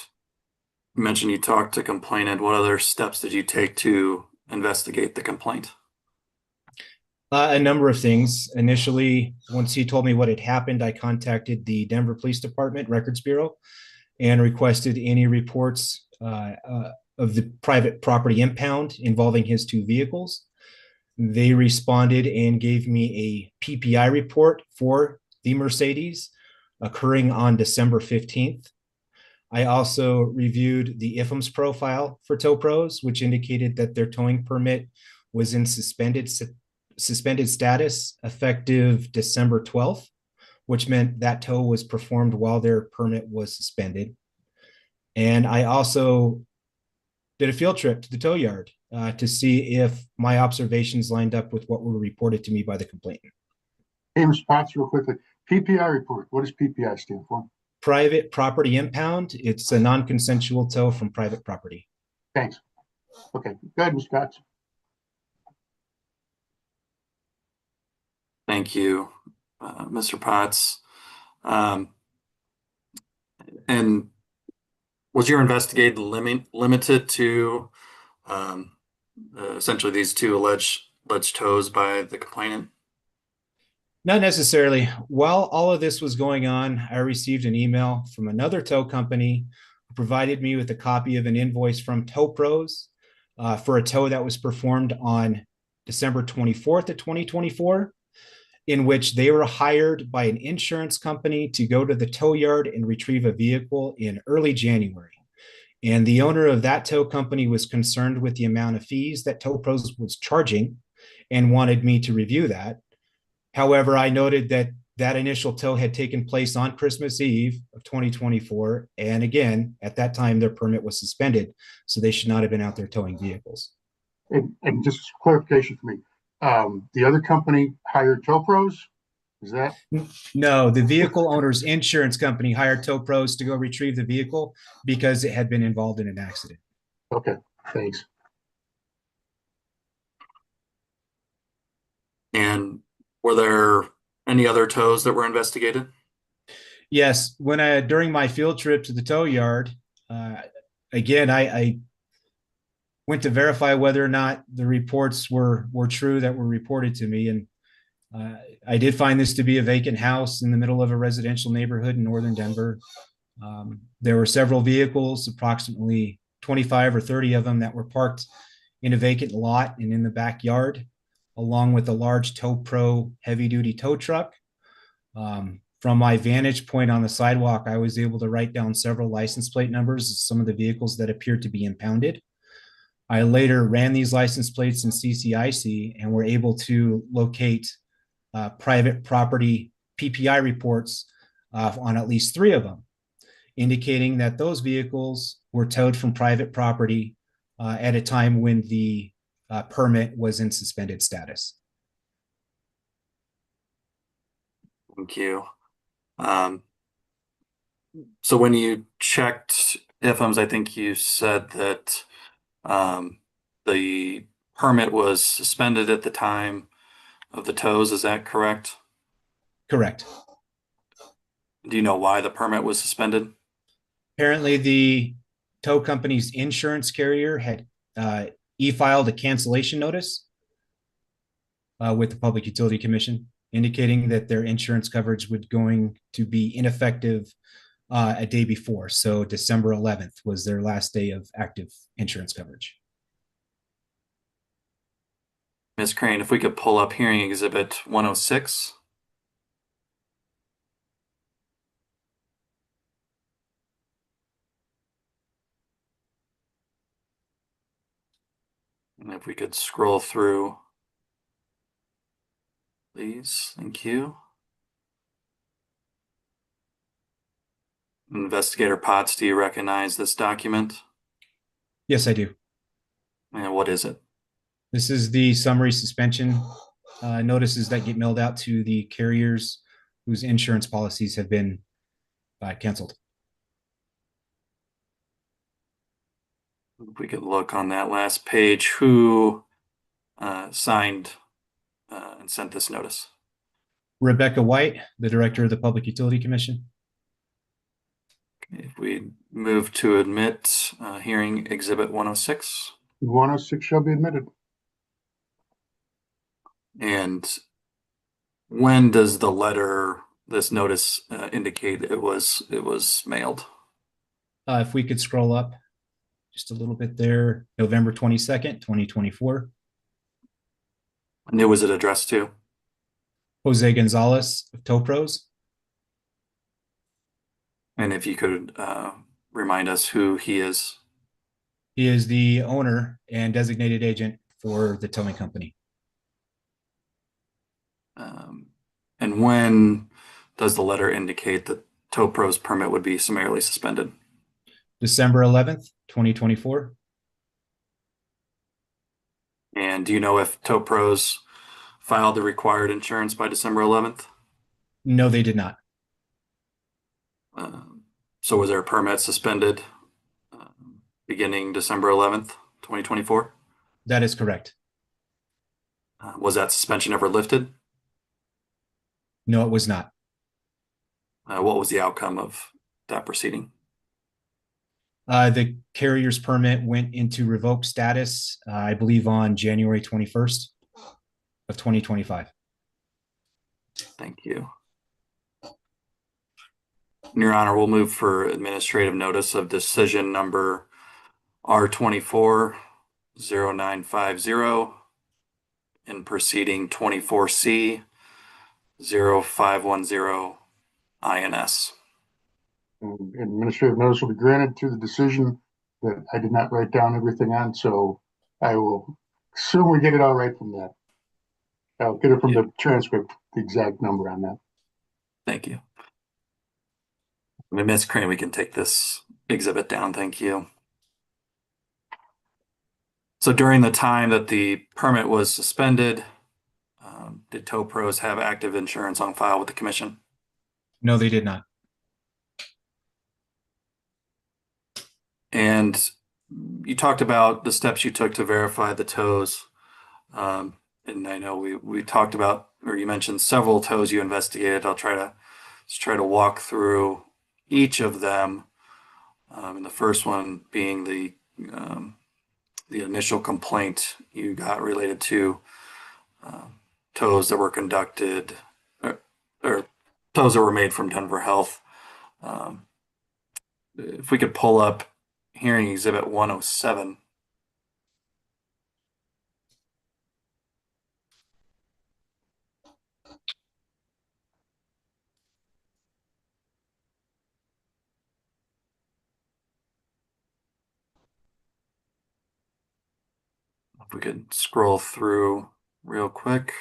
you mentioned you talked to complainant. What other steps did you take to investigate the complaint? A number of things. Initially, once he told me what had happened, I contacted the Denver Police Department Records Bureau and requested any reports of the private property impound involving his two vehicles. They responded and gave me a PPI report for the Mercedes occurring on December 15th. I also reviewed the IFMS profile for Tow Pros, which indicated that their towing permit was in suspended status effective December 12th, which meant that tow was performed while their permit was suspended. And I also did a field trip to the tow yard to see if my observations lined up with what were reported to me by the complainant. Hey, Mr. Potts, real quickly, PPI report, what does PPI stand for? Private property impound. It's a non-consensual tow from private property. Thanks. Okay, go ahead, Mr. Potts. Thank you, Mr. Potts. And was your investigation limited to essentially these two alleged tows by the complainant? Not necessarily. While all of this was going on, I received an email from another tow company who provided me with a copy of an invoice from Tow Pros for a tow that was performed on December 24th of 2024, in which they were hired by an insurance company to go to the tow yard and retrieve a vehicle in early January. And the owner of that tow company was concerned with the amount of fees that Tow Pros was charging and wanted me to review that. However, I noted that that initial tow had taken place on Christmas Eve of 2024. And again, at that time, their permit was suspended, so they should not have been out there towing vehicles. And just clarification for me, the other company hired Tow Pros? Is that? No, the vehicle owner's insurance company hired Tow Pros to go retrieve the vehicle because it had been involved in an accident. Okay, thanks. And were there any other tows that were investigated? Yes, during my field trip to the tow yard, again, I went to verify whether or not the reports were true that were reported to me, and I did find this to be a vacant house in the middle of a residential neighborhood in northern Denver. There were several vehicles, approximately 25 or 30 of them, that were parked in a vacant lot and in the backyard, along with a large Tow Pro heavy-duty tow truck. From my vantage point on the sidewalk, I was able to write down several license plate numbers of some of the vehicles that appeared to be impounded. I later ran these license plates in CCIC and were able to locate private property PPI reports on at least 3 of them, indicating that those vehicles were towed from private property at a time when the permit was in suspended status. Thank you. So when you checked IFMS, I think you said that the permit was suspended at the time of the tows. Is that correct? Correct. Do you know why the permit was suspended? Apparently, the tow company's insurance carrier had e-filed a cancellation notice with the Public Utility Commission. indicating that their insurance coverage would going to be ineffective a day before. So December 11th was their last day of active insurance coverage. Ms. Crane, if we could pull up hearing exhibit 106. And if we could scroll through, please, thank you. Investigator Potts, do you recognize this document? Yes, I do. And what is it? This is the summary suspension notices that get mailed out to the carriers whose insurance policies have been canceled. If we could look on that last page, who signed and sent this notice? Rebecca White, the director of the Public Utility Commission. If we move to admit hearing exhibit 106. 106 shall be admitted. And when does the letter, this notice indicate it was mailed? If we could scroll up just a little bit there, November 22nd, 2024. And who was it addressed to? Jose Gonzalez of TOPROS. And if you could remind us who he is. He is the owner and designated agent for the towing company. And when does the letter indicate that TOPRO's permit would be summarily suspended? December 11th, 2024. And do you know if TOPRO's filed the required insurance by December 11th? No, they did not. So was their permit suspended beginning December 11th, 2024? That is correct. Was that suspension ever lifted? No, it was not. What was the outcome of that proceeding? The carrier's permit went into revoked status, I believe, on January 21st of 2025. Thank you. Your Honor, we'll move for administrative notice of decision number R240950 in proceeding 24C 0510 INS. Administrative notice will be granted to the decision that I did not write down everything on, so I will assume we get it all right from that. I'll get it from the transcript, the exact number on that. Thank you. Ms. Crane, we can take this exhibit down. Thank you. So during the time that the permit was suspended, did TOPROS have active insurance on file with the commission? No, they did not. And you talked about the steps you took to verify the tows. And I know we talked about, or you mentioned several tows you investigated. I'll try to walk through each of them. And the first one being the initial complaint you got related to tows that were conducted or tows that were made from Denver Health. If we could pull up hearing exhibit 107. If we could scroll through real quick.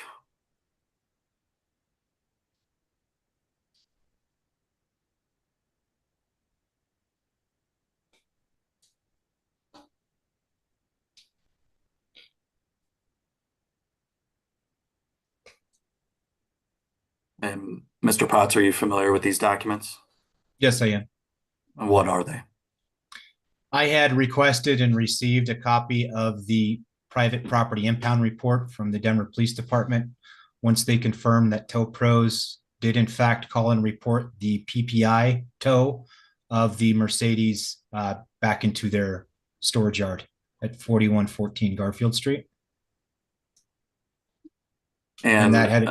And Mr. Potts, are you familiar with these documents? Yes, I am. And what are they? I had requested and received a copy of the private property impound report from the Denver Police Department. Once they confirmed that TOPROS did in fact call and report the PPI tow of the Mercedes back into their storage yard at 4114 Garfield Street. And that had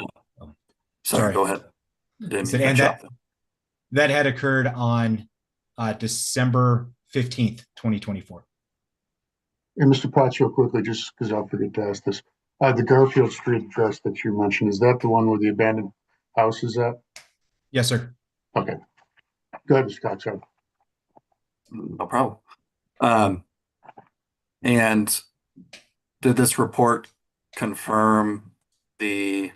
Sorry, go ahead. Didn't mean to And cut you off. that had occurred on December 15th, 2024. And Mr. Potts, real quickly, just because I'll forget to ask this, the Garfield Street address that you mentioned, is that the one where the abandoned house is at? Yes, sir. Okay. Go ahead, Mr. Cox. Sorry. No problem. And did this report confirm the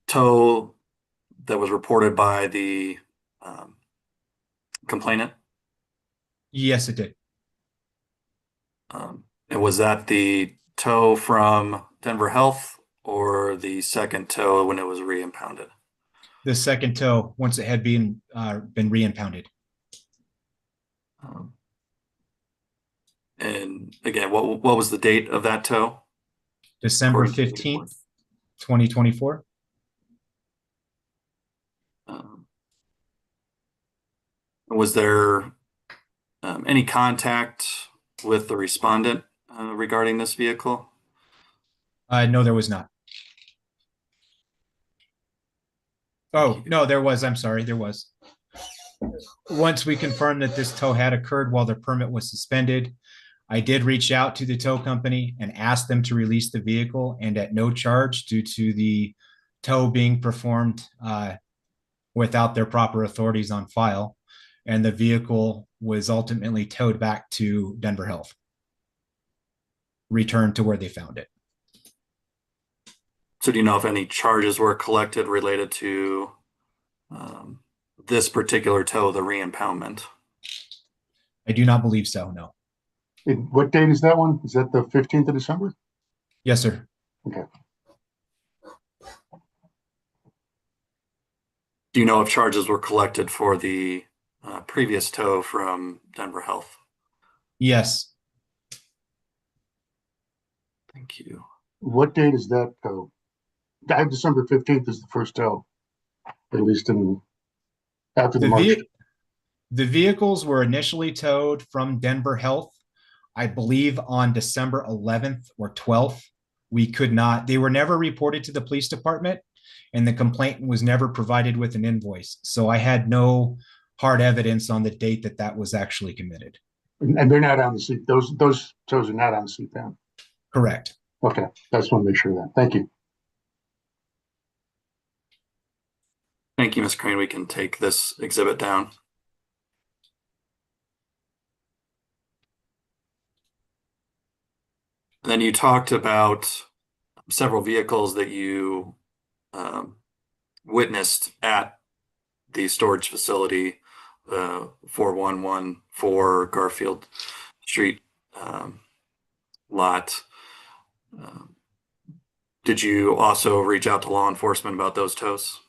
tow that was reported by the complainant? Yes, it did. And was that the tow from Denver Health or the second tow when it was re-impounded? The second tow, once it had been re-impounded. And again, what was the date of that tow? December According to the 15th, report. 2024. Was there any contact with the respondent regarding this vehicle? No, there was not. Oh, no, there was. I'm sorry, there was. Once we confirmed that this tow had occurred while the permit was suspended, I did reach out to the tow company and ask them to release the vehicle, and at no charge due to the tow being performed without their proper authorities on file. And the vehicle was ultimately towed back to Denver Health, returned to where they found it. So do you know if any charges were collected related to this particular tow, the re-impoundment? I do not believe so, no. And what date is that one? Is that the 15th of December? Yes, sir. Okay. Do you know if charges were collected for the previous tow from Denver Health? Yes. Thank you. What date is that tow? December 15th is the first tow, at least after the March. The vehicles were initially towed from Denver Health, I believe on December 11th or 12th. They were never reported to the police department, and the complaint was never provided with an invoice. So I had no hard evidence on the date that was actually committed. And they're not on the seat. Those tows are not on the CPAN. Correct. Okay. I just want to make sure of that. Thank you. Thank you, Ms. Crane. We can take this exhibit down. And then you talked about several vehicles that you witnessed at the storage facility, 4114 Garfield Street lot. Did you also reach out to law enforcement about those tows?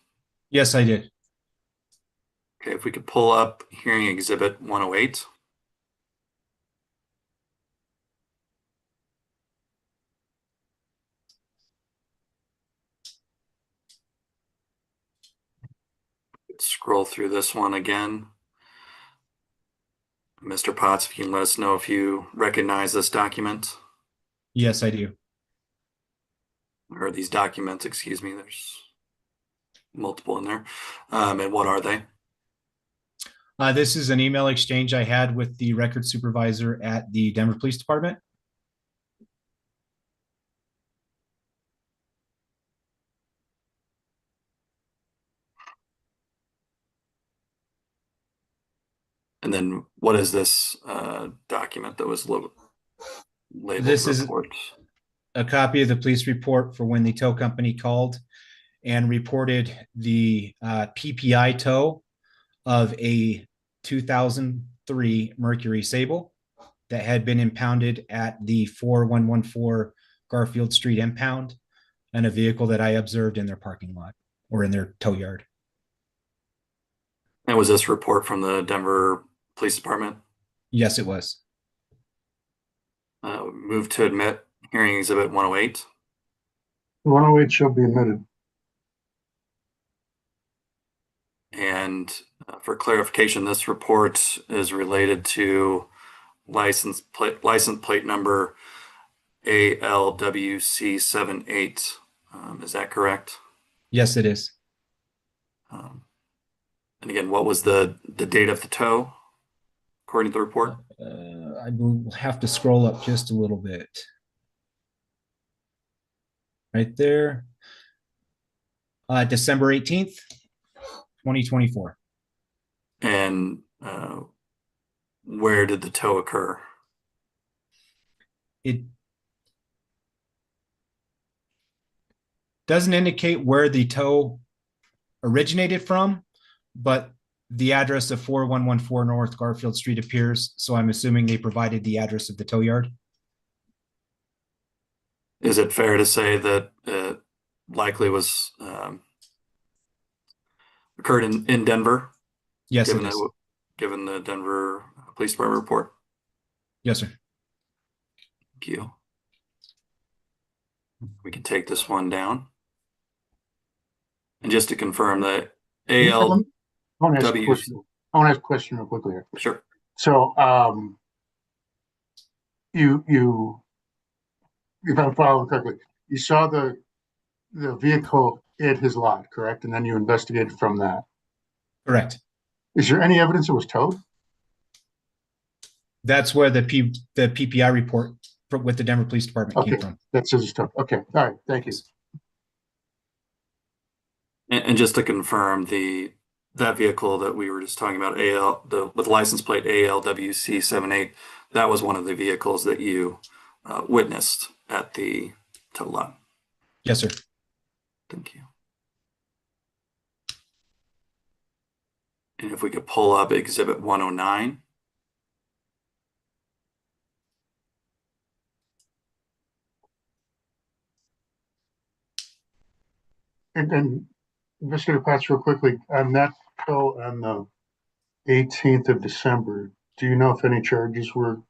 Yes, I did. Okay, if we could pull up hearing exhibit 108. Scroll through this one again. Mr. Potts, if you can let us know if you recognize this document. Yes, I do. Or these documents, excuse me, there's multiple in there. And what are they? This is an email exchange I had with the record supervisor at the Denver Police Department. And then what is this document that was labeled This is report? a copy of the police report for when the tow company called and reported the PPI tow of a 2003 Mercury Sable that had been impounded at the 4114 Garfield Street impound, and a vehicle that I observed in their parking lot or in their tow yard. And was this report from the Denver Police Department? Yes, it was. Move to admit hearing exhibit 108. 108 shall be admitted. And for clarification, this report is related to license plate number ALWC78 Is that correct? Yes, it is. Um, and again, what was the date of the tow, according to the report? I will have to scroll up just a little bit. Right there. December 18th, 2024. And where did the tow occur? It doesn't indicate where the tow originated from, but the address of 4114 North Garfield Street appears. So I'm assuming they provided the address of the tow yard. Is it fair to say that it likely was occurred in Denver? Yes, given it is. given the Denver Police Department report? Yes, sir. Thank you. We can take this one down. And just to confirm that I ALW, want to ask a question. I want to ask a question real quickly here. sure. So, if I'm following correctly, you saw the vehicle at his lot, correct? And then you investigated from that. Correct. Is there any evidence it was towed? That's where the PPI report with the Denver Police Department came Okay, from. that says it's towed. Okay, all right, thank you. And just to confirm, that vehicle that we were just talking about, with license plate ALWC78, that was one of the vehicles that you witnessed at the tow lot. Yes, sir. Thank you. And if we could pull up Exhibit 109. And then, Investigator Potts, real quickly, on that tow on the 18th of December, do you know if any charges were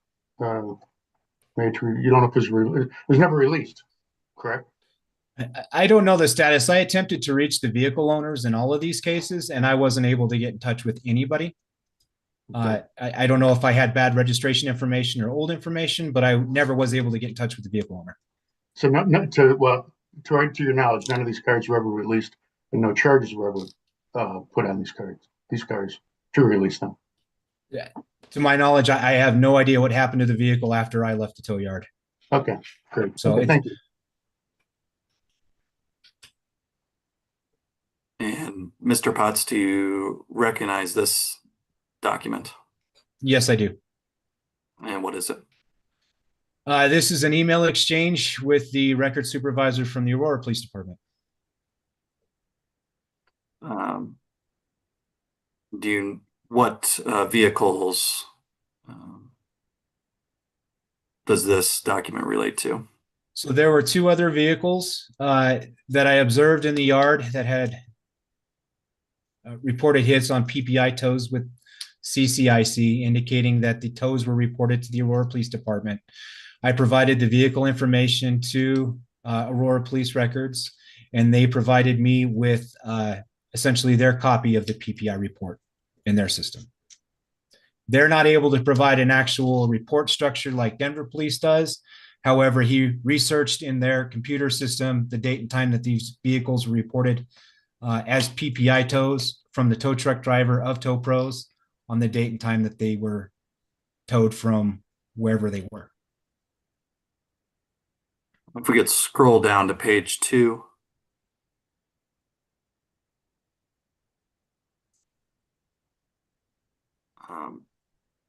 made to, you don't know if it was never released, correct? I don't know the status. I attempted to reach the vehicle owners in all of these cases, and I wasn't able to get in touch with anybody. I don't know if I had bad registration information or old information, but I never was able to get in touch with the vehicle owner. So to your knowledge, none of these cards were ever released and no charges were ever put on these cars to release them. Yeah. To my knowledge, I have no idea what happened to the vehicle after I left the tow yard. Okay, great. So okay, thank you. And Mr. Potts, do you recognize this document? Yes, I do. And what is it? This is an email exchange with the record supervisor from the Aurora Police Department. What vehicles does this document relate to? So there were two other vehicles that I observed in the yard that had reported hits on PPI tows with CCIC, indicating that the tows were reported to the Aurora Police Department. I provided the vehicle information to Aurora Police Records, and they provided me with essentially their copy of the PPI report in their system. They're not able to provide an actual report structure like Denver Police does. However, he researched in their computer system the date and time that these vehicles were reported as PPI tows from the tow truck driver of Tow Pros on the date and time that they were towed from wherever they were. If we could scroll down to page 2.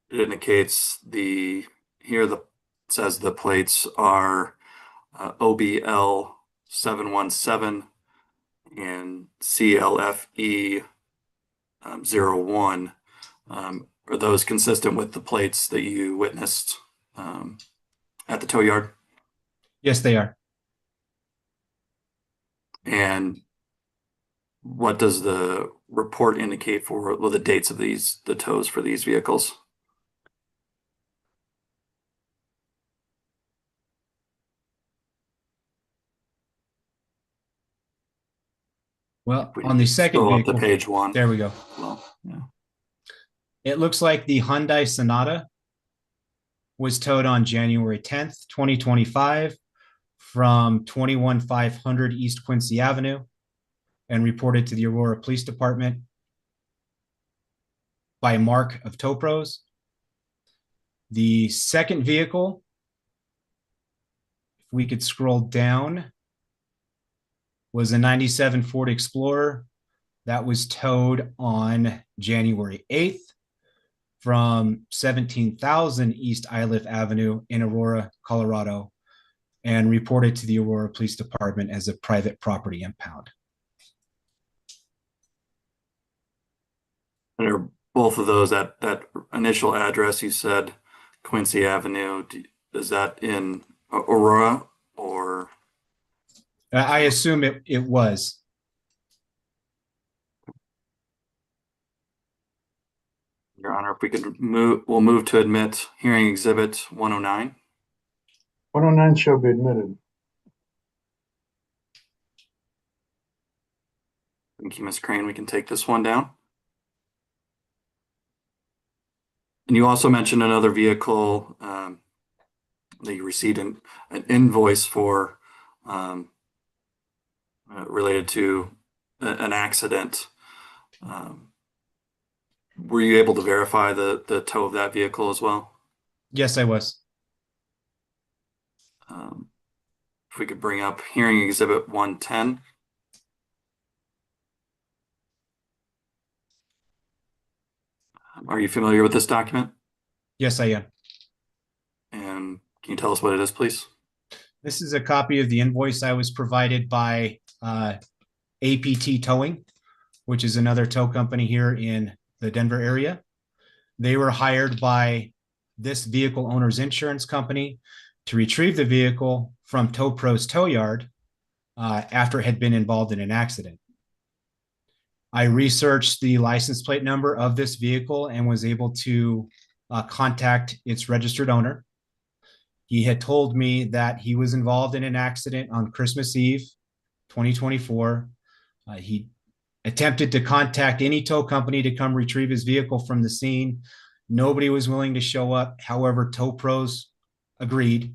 It indicates it says the plates are OBL 717 and CLFE 01. Are those consistent with the plates that you witnessed at the tow yard? Yes, they are. And what does the report indicate for the dates of the tows for these vehicles? Well, on the second vehicle, up to page 1. there we go. Well, yeah. It looks like the Hyundai Sonata was towed on January 10th, 2025 from 21500 East Quincy Avenue and reported to the Aurora Police Department by Mark of Tow Pros. The second vehicle, if we could scroll down, was a 97 Ford Explorer that was towed on January 8th from 17,000 East Iliff Avenue in Aurora, Colorado, and reported to the Aurora Police Department as a private property impound. And are both of those at that initial address you said, Quincy Avenue, is that in Aurora or? I assume it was. Your Honor, if we could we'll move to admit hearing exhibit 109. 109 shall be admitted. Thank you, Ms. Crane. We can take this one down. And you also mentioned another vehicle that you received an invoice for related to an accident. Were you able to verify the tow of that vehicle as well? Yes, I was. If we could bring up hearing exhibit 110. Are you familiar with this document? Yes, I am. And can you tell us what it is, please? This is a copy of the invoice I was provided by APT Towing, which is another tow company here in the Denver area. They were hired by this vehicle owner's insurance company to retrieve the vehicle from Tow Pro's tow yard after it had been involved in an accident. I researched the license plate number of this vehicle and was able to contact its registered owner. He had told me that he was involved in an accident on Christmas Eve, 2024. He attempted to contact any tow company to come retrieve his vehicle from the scene. Nobody was willing to show up. However, Tow Pros agreed.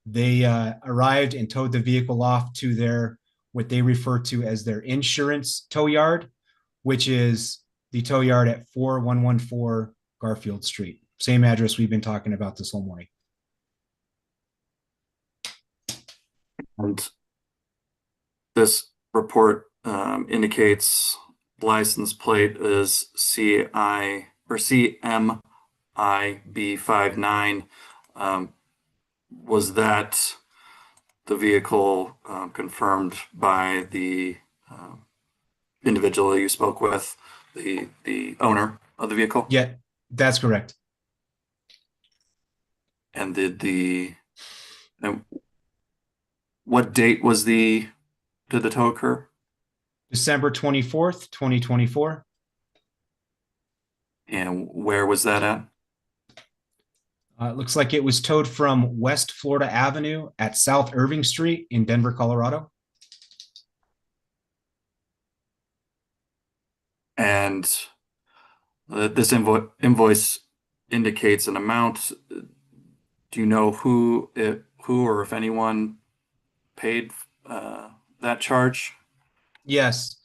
They arrived and towed the vehicle off to their, what they refer to as their insurance tow yard, which is the tow yard at 4114 Garfield Street. Same address we've been talking about this whole morning. And this report indicates license plate is CMIB59. Was that the vehicle confirmed by the individual you spoke with, the owner of the vehicle? Yeah, that's correct. And what date did the tow occur? December 24th, 2024. And where was that at? It looks like it was towed from West Florida Avenue at South Irving Street in Denver, Colorado. And this invoice indicates an amount. Do you know who or if anyone paid that charge? Yes.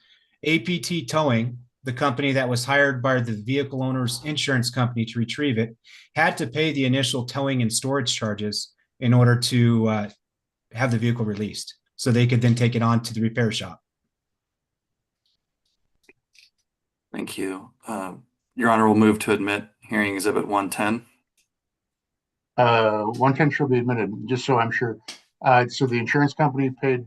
APT Towing, the company that was hired by the vehicle owner's insurance company to retrieve it, had to pay the initial towing and storage charges in order to have the vehicle released so they could then take it on to the repair shop. Thank you. Your Honor, will move to admit hearing exhibit 110. 110 shall be admitted, just so I'm sure. So the insurance company paid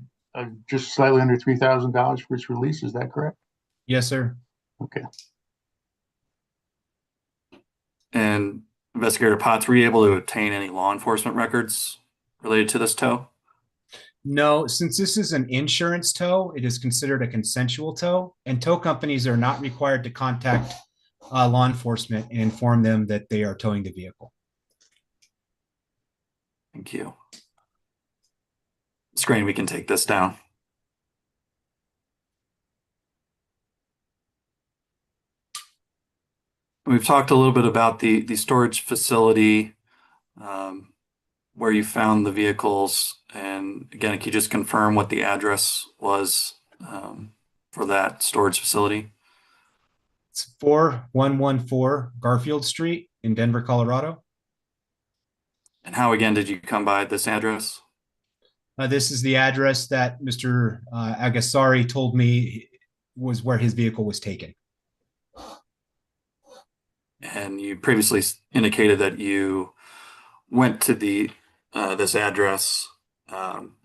just slightly under $3,000 for its release. Is that correct? Yes, sir. Okay. And Investigator Potts, were you able to obtain any law enforcement records related to this tow? No, since this is an insurance tow, it is considered a consensual tow, and tow companies are not required to contact law enforcement and inform them that they are towing the vehicle. Thank you. Screen, we can take this down. We've talked a little bit about the storage facility where you found the vehicles And again, can you just confirm what the address was for that storage facility? It's 4114 Garfield Street in Denver, Colorado. And how again did you come by this address? This is the address that Mr. Agasari told me was where his vehicle was taken. And you previously indicated that you went to this address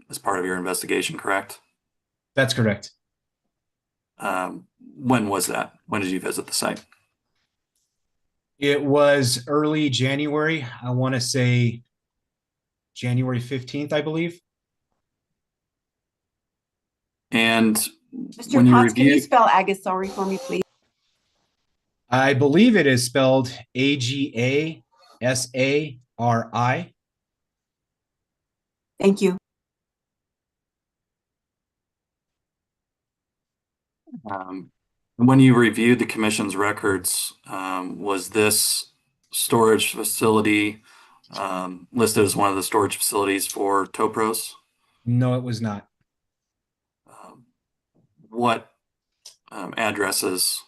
as part of your investigation, correct? That's correct. When was that? When did you visit the site? It was early January. I want to say January 15th, I believe. And Mr. when you Potts, can you reviewed, spell Agasari for me, please? I believe it is spelled Agasari. Thank you. when you reviewed the commission's records, was this storage facility listed as one of the storage facilities for TowPros? No, it was not. What addresses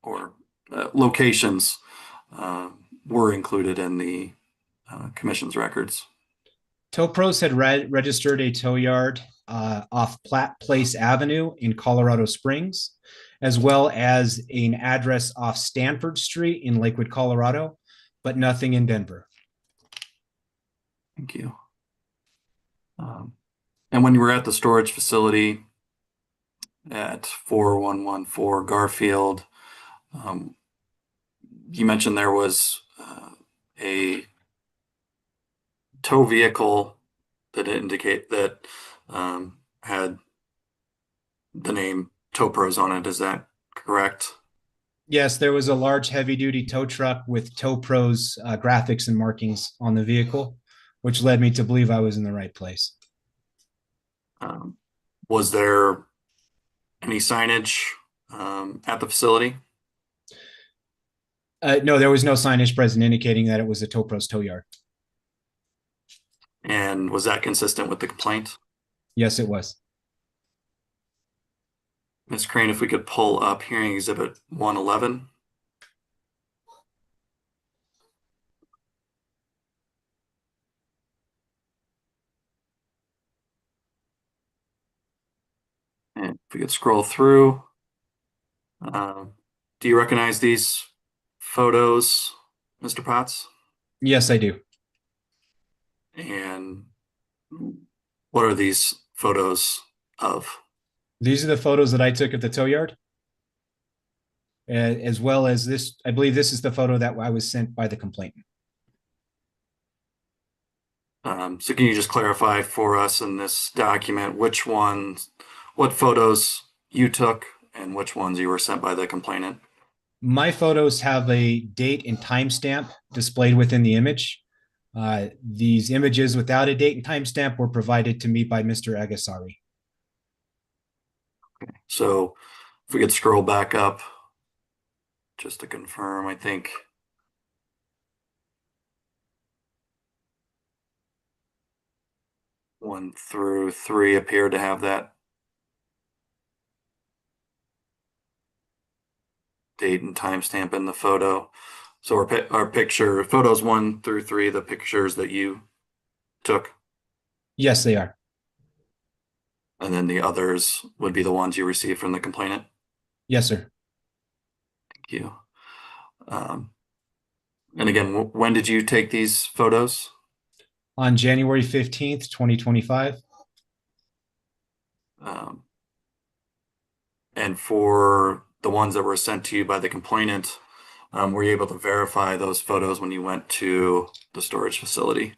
or locations were included in the commission's records? TowPros had registered a tow yard off Platte Place Avenue in Colorado Springs, as well as an address off Stanford Street in Lakewood, Colorado, but nothing in Denver. Thank you. And when you were at the storage facility at 4114 Garfield, you mentioned there was a tow vehicle that indicate that had the name TowPros on it. Is that correct? Yes, there was a large heavy-duty tow truck with TowPros graphics and markings on the vehicle, which led me to believe I was in the right place. Was there any signage at the facility? No, there was no signage present indicating that it was a TowPros tow yard. And was that consistent with the complaint? Yes, it was. Ms. Crane, if we could pull up hearing exhibit 111. And if we could scroll through, do you recognize these photos, Mr. Potts? Yes, I do. And what are these photos of? These are the photos that I took of the tow yard, as well as this. I believe this is the photo that I was sent by the complainant. So can you just clarify for us in this document what photos you took and which ones you were sent by the complainant? My photos have a date and timestamp displayed within the image. These images without a date and timestamp were provided to me by Mr. Agasari. Okay. So if we could scroll back up just to confirm, I think. One through three appear to have that date and timestamp in the photo. So our picture, photos 1 through 3, the pictures that you took, Yes, they are. and then the others would be the ones you received from the complainant. Yes, sir. Thank you. And again, when did you take these photos? On January 15th, 2025. And for the ones that were sent to you by the complainant, were you able to verify those photos when you went to the storage facility?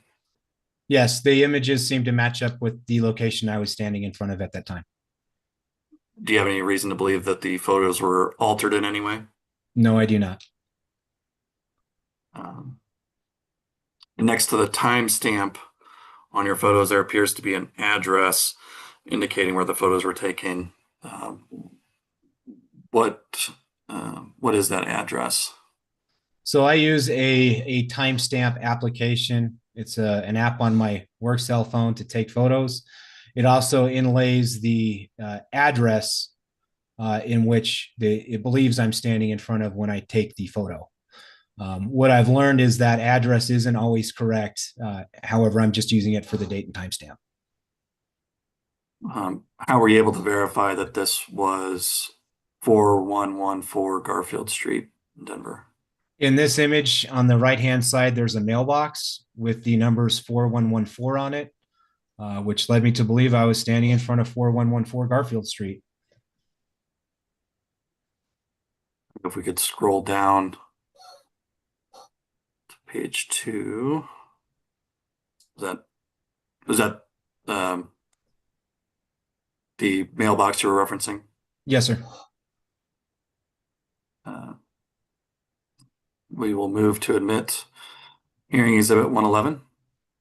Yes, the images seem to match up with the location I was standing in front of at that time. Do you have any reason to believe that the photos were altered in any way? No, I do not. Next to the timestamp on your photos, there appears to be an address indicating where the photos were taken. What is that address? So I use a timestamp application It's an app on my work cell phone to take photos. It also inlays the address in which it believes I'm standing in front of when I take the photo. What I've learned is that address isn't always correct. However, I'm just using it for the date and timestamp. How were you able to verify that this was 4114 Garfield Street in Denver? In this image on the right-hand side, there's a mailbox with the numbers 4114 on it, which led me to believe I was standing in front of 4114 Garfield Street. If we could scroll down to page 2. Is that the mailbox you were referencing? Yes, sir. We will move to admit hearing exhibit 111.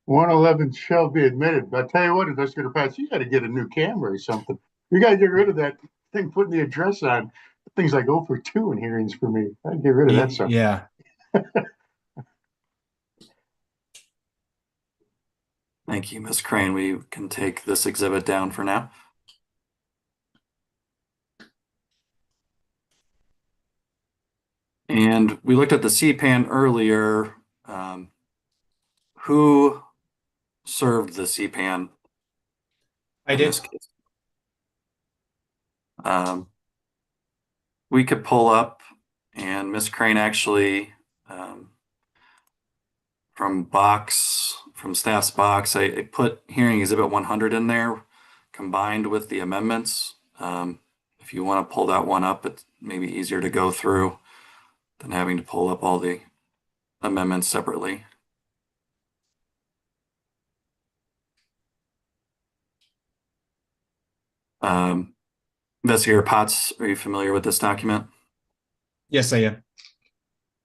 111 shall be admitted. But I tell you what, Investigator Patch, you got to get a new camera or something. You got to get rid of that thing putting the address on. Things like 0 for 2 in hearings for me. I'd get rid of that stuff. Yeah. Thank you, Ms. Crane. We can take this exhibit down for now. And we looked at the CPAN earlier. Who served the CPAN? I in did. this case? We could pull up, and Ms. Crane actually, from staff's box, I put hearing exhibit 100 in there combined with the amendments. If you want to pull that one up, it's maybe easier to go through than having to pull up all the amendments separately. Investigator Potts, are you familiar with this document? Yes, I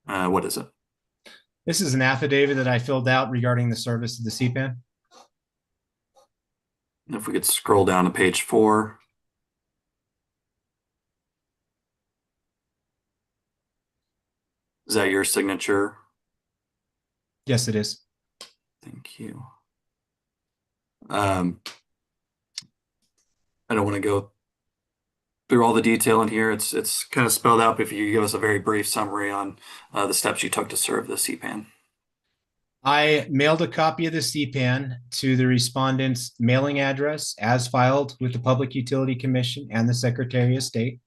am. What is it? This is an affidavit that I filled out regarding the service of the CPAN. If we could scroll down to page 4. Is that your signature? Yes, it is. Thank you. I don't want to go through all the detail in here. It's kind of spelled out, but if you give us a very brief summary on the steps you took to serve the CPAN. I mailed a copy of the CPAN to the respondent's mailing address as filed with the Public Utility Commission and the Secretary of State.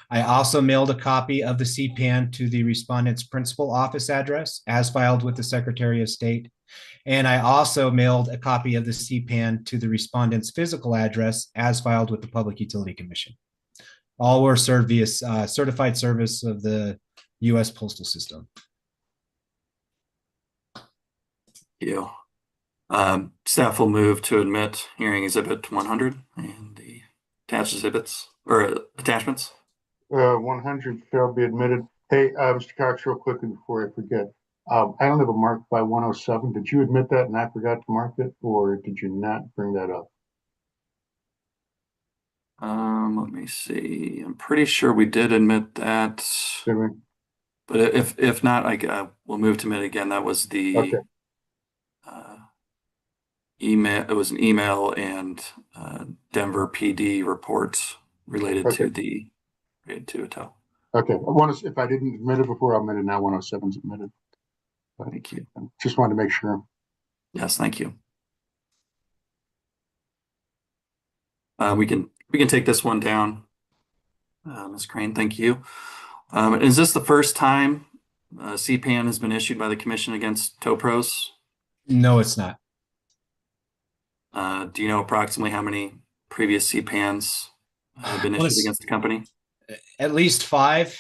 I also mailed a copy of the CPAN to the respondent's principal office address as filed with the Secretary of State. And I also mailed a copy of the CPAN to the respondent's physical address as filed with the Public Utility Commission. All were served via certified service of the U.S. Postal System. You. Staff will move to admit hearing exhibit 100 and the attached exhibits or attachments. 100 shall be admitted. Hey, Mr. Cox, real quickly before I forget, I don't have a mark by 107. Did you admit that and I forgot to mark it, or did you not bring that up? Let me see. I'm pretty sure we did admit that. Did we? But if not, we'll move to admit again. That was the Okay. email. It was an email and Denver PD report related Okay. to a tow. Okay. If I didn't admit it before, I'll admit it now. 107 is admitted. But Thank you. just wanted to make sure. Yes, thank you. We can take this one down. Ms. Crane, thank you. Is this the first time CPAN has been issued by the Commission against tow pros? No, it's not. Do you know approximately how many previous CPANs have been Well, issued against the company? At least 5.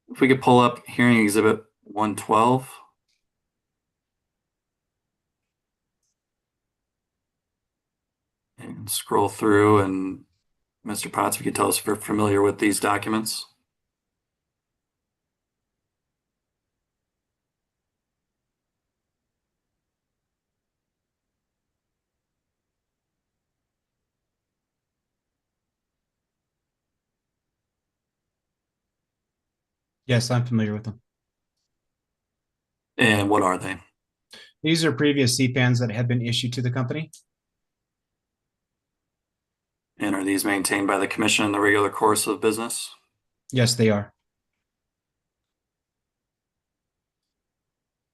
If we could pull up hearing exhibit 112. And scroll through, and Mr. Potts, if you could tell us if you're familiar with these documents. Yes, I'm familiar with them. And what are they? These are previous CPANs that have been issued to the company. And are these maintained by the commission in the regular course of business? Yes, they are.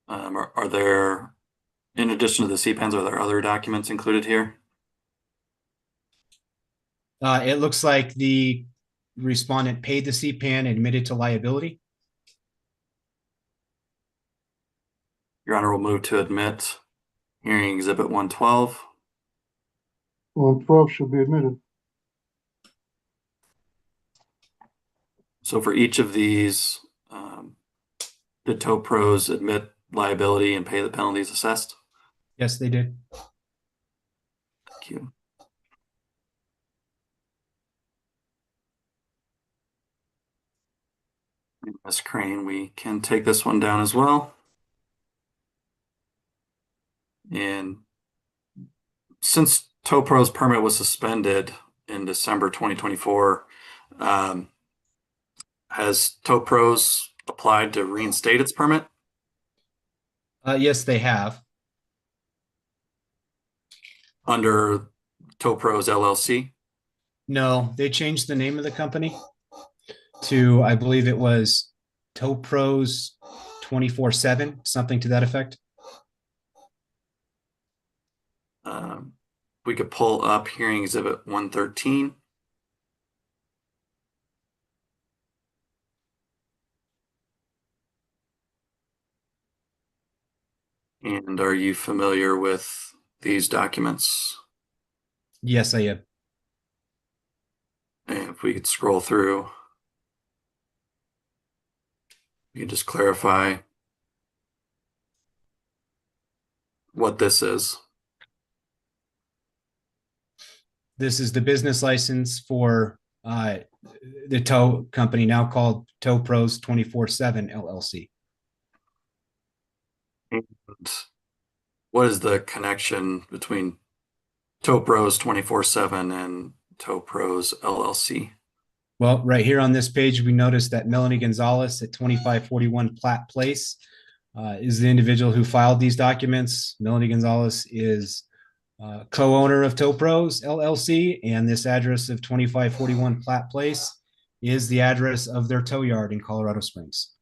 Are there, in addition to the CPANs, are there other documents included here? It looks like the respondent paid the CPAN and admitted to liability. Your Honor will move to admit hearing exhibit 112. 112 shall be admitted. So for each of these, did tow pros admit liability and pay the penalties assessed? Yes, they did. Thank you. Ms. Crane, we can take this one down as well. And since tow pro's permit was suspended in December 2024, has tow pros applied to reinstate its permit? Yes, they have. Under tow pros LLC? No, they changed the name of the company to, I believe it was Tow Pros 24/7, something to that effect. We could pull up hearing exhibit 113. And are you familiar with these documents? Yes, I am. And if we could scroll through, you can just clarify what this is. This is the business license for the tow company now called Tow Pros 24/7 LLC. And what is the connection between Tow Pros 24/7 and Tow Pros LLC? Well, right here on this page, we noticed that Melanie Gonzalez at 2541 Platt Place is the individual who filed these documents. Melanie Gonzalez is co-owner of Tow Pros LLC, and this address of 2541 Platt Place is the address of their tow yard in Colorado Springs.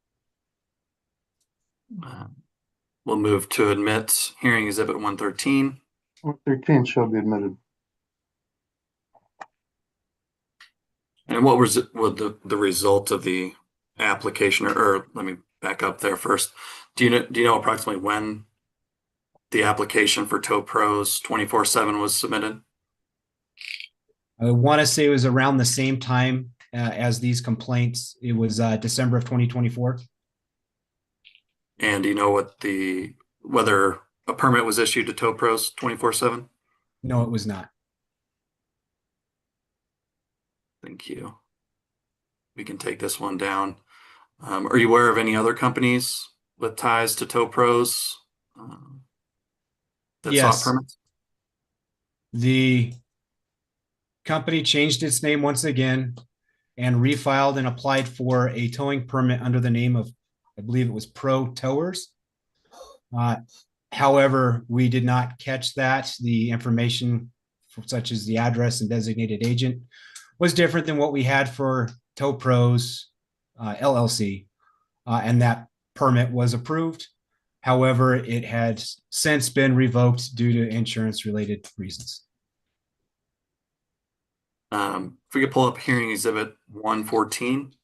We'll move to admit hearing exhibit 113. 113 shall be admitted. And what was the result of the application, or let me back up there first. Do you know approximately when the application for Tow Pros 24/7 was submitted? I want to say it was around the same time as these complaints. It was December of 2024. And do you know whether a permit was issued to Tow Pros 24/7? No, it was not. Thank you. We can take this one down. Are you aware of any other companies with ties to Tow Pros that Yes. sought permits? The company changed its name once again and refiled and applied for a towing permit under the name of, I believe it was Pro Towers. However, we did not catch that. The information, such as the address and designated agent, was different than what we had for Tow Pros LLC, and that permit was approved. However, it had since been revoked due to insurance-related reasons. If we could pull up hearing exhibit 114.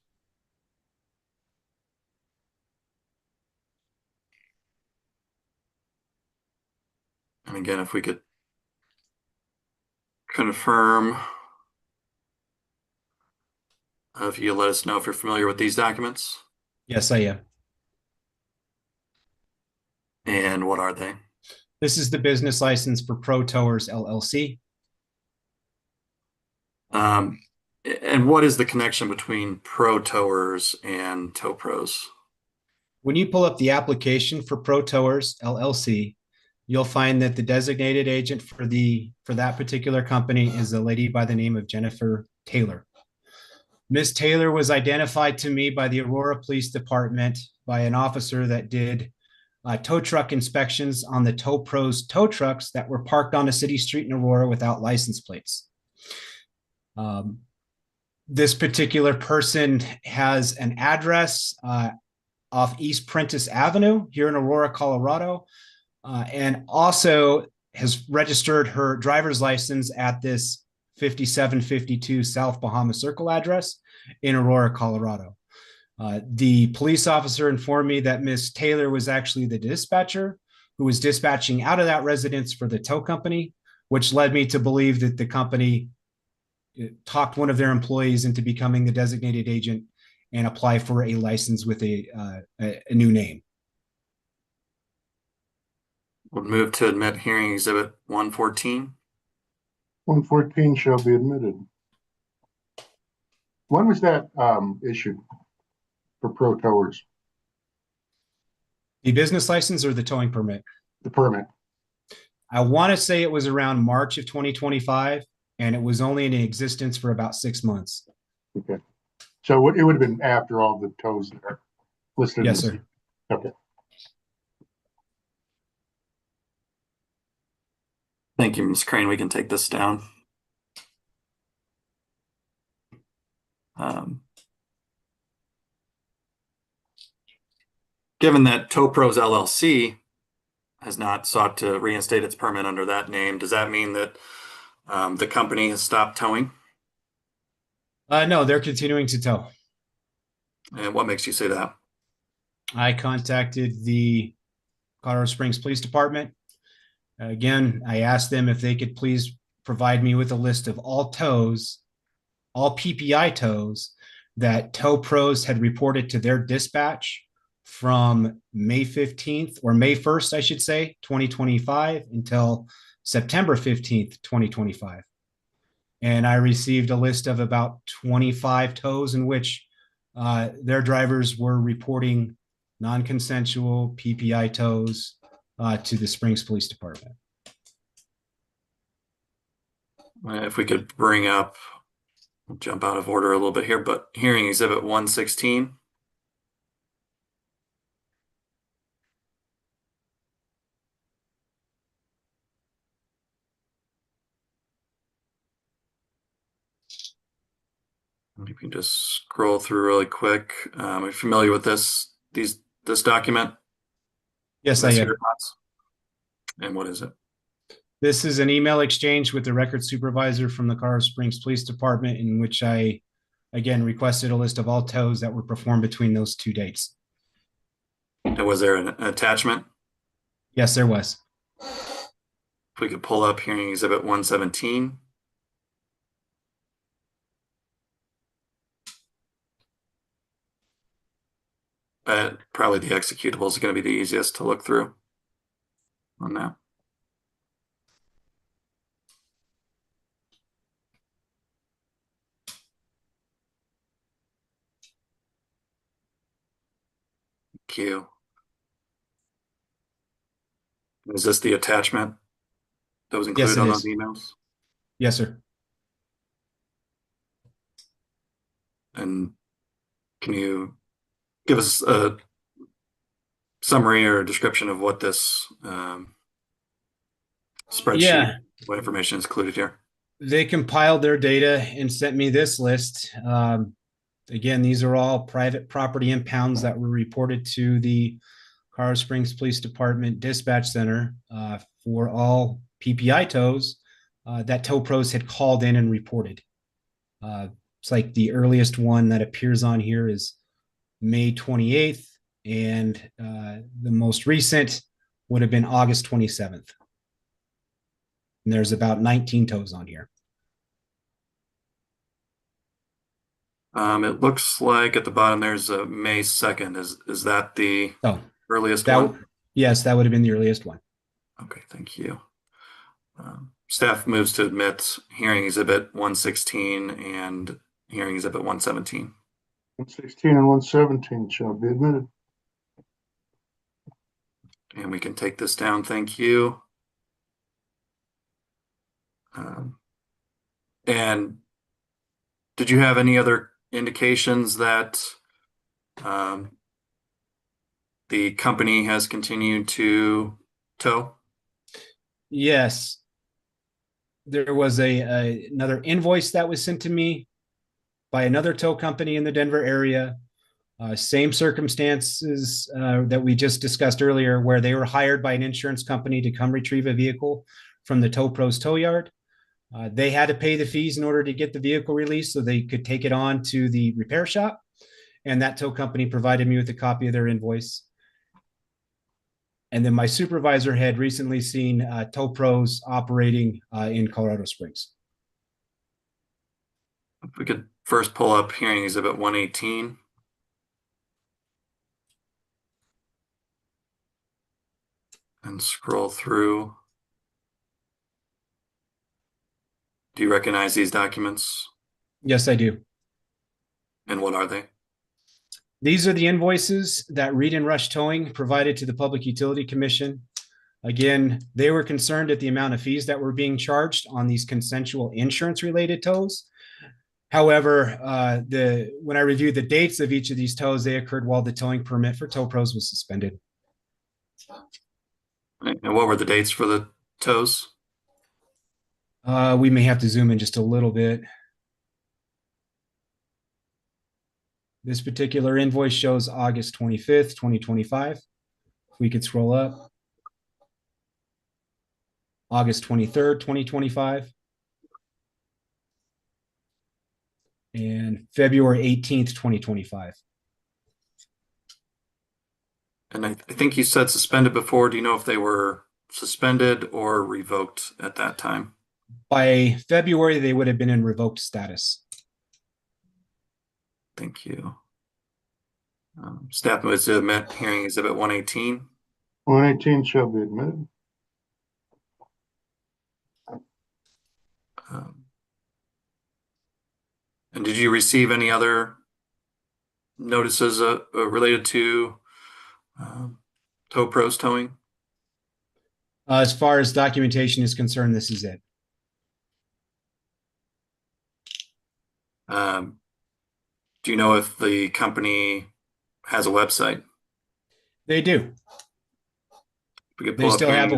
And again, if we could confirm, if you let us know if you're familiar with these documents. Yes, I am. And what are they? This is the business license for Pro Towers LLC. And what is the connection between Pro Towers and Tow Pros? When you pull up the application for Pro Towers LLC, you'll find that the designated agent for that particular company is a lady by the name of Jennifer Taylor. Ms. Taylor was identified to me by the Aurora Police Department by an officer that did tow truck inspections on the Tow Pros tow trucks that were parked on a city street in Aurora without license plates. This particular person has an address off East Prentice Avenue here in Aurora, Colorado, and also has registered her driver's license at this 5752 South Bahama Circle address in Aurora, Colorado. The police officer informed me that Miss Taylor was actually the dispatcher who was dispatching out of that residence for the tow company, which led me to believe that the company talked one of their employees into becoming the designated agent and apply for a license with a new name. Would move to admit hearing exhibit 114. 114 shall be admitted. When was that issued for pro towers? The business license or the towing permit? The permit. I want to say it was around March of 2025, and it was only in existence for about 6 months. Okay. So it would have been after all the tows that are listed. Yes, sir. Okay. Thank you, Ms. Crane. We can take this down. Given that Tow Pros LLC has not sought to reinstate its permit under that name, does that mean that the company has stopped towing? No, they're continuing to tow. And what makes you say that? I contacted the Colorado Springs Police Department. Again, I asked them if they could please provide me with a list of all tows, all PPI tows that Tow Pros had reported to their dispatch from May 15th or May 1st, I should say, 2025 until September 15th, 2025. And I received a list of about 25 tows in which their drivers were reporting non-consensual PPI tows to the Springs Police Department. If we could bring up, jump out of order a little bit here, but hearing exhibit 116. You can just scroll through really quick. Are you familiar with this document? Yes, I am. And what is it? This is an email exchange with the record supervisor from the Colorado Springs Police Department in which I, again, requested a list of all tows that were performed between those two dates. And was there an attachment? Yes, there was. If we could pull up hearing exhibit 117. Probably the executable is going to be the easiest to look through on that. Q. Is this the attachment that was included on those emails? Yes, sir. And can you give us a summary or a description of what this spreadsheet, what information is included here? They compiled their data and sent me this list. Again, these are all private property impounds that were reported to the Colorado Springs Police Department Dispatch Center for all PPI tows that Tow Pros had called in and reported. It's like the earliest one that appears on here is May 28th, and the most recent would have been August 27th. And there's about 19 tows on here. It looks like at the bottom there's a May 2nd. Is that the earliest one? Yes, that would have been the earliest one. Okay, thank you. Staff moves to admit hearing exhibit 116 and hearing exhibit 117. 116 and 117 shall be admitted. And we can take this down. Thank you. And did you have any other indications that the company has continued to tow? Yes. There was another invoice that was sent to me by another tow company in the Denver area. Same circumstances that we just discussed earlier, where they were hired by an insurance company to come retrieve a vehicle from the Tow Pros tow yard. They had to pay the fees in order to get the vehicle released so they could take it on to the repair shop. And that tow company provided me with a copy of their invoice. And then my supervisor had recently seen Tow Pros operating in Colorado Springs. If we could first pull up hearing exhibit 118. And scroll through. Do you recognize these documents? Yes, I do. And what are they? These are the invoices that Reed and Rush Towing provided to the Public Utility Commission. Again, they were concerned at the amount of fees that were being charged on these consensual insurance-related tows. However, when I reviewed the dates of each of these tows, they occurred while the towing permit for Tow Pros was suspended. And what were the dates for the tows? We may have to zoom in just a little bit. This particular invoice shows August 25th, 2025. If we could scroll up. August 23rd, 2025. And February 18th, 2025. And I think you said suspended before. Do you know if they were suspended or revoked at that time? By February, they would have been in revoked status. Thank you. Staff moves to admit hearing exhibit 118. 118 shall be admitted. And did you receive any other notices related to Tow Pros towing? As far as documentation is concerned, this is it. Do you know if the company has a website? They do. We could They pull up still have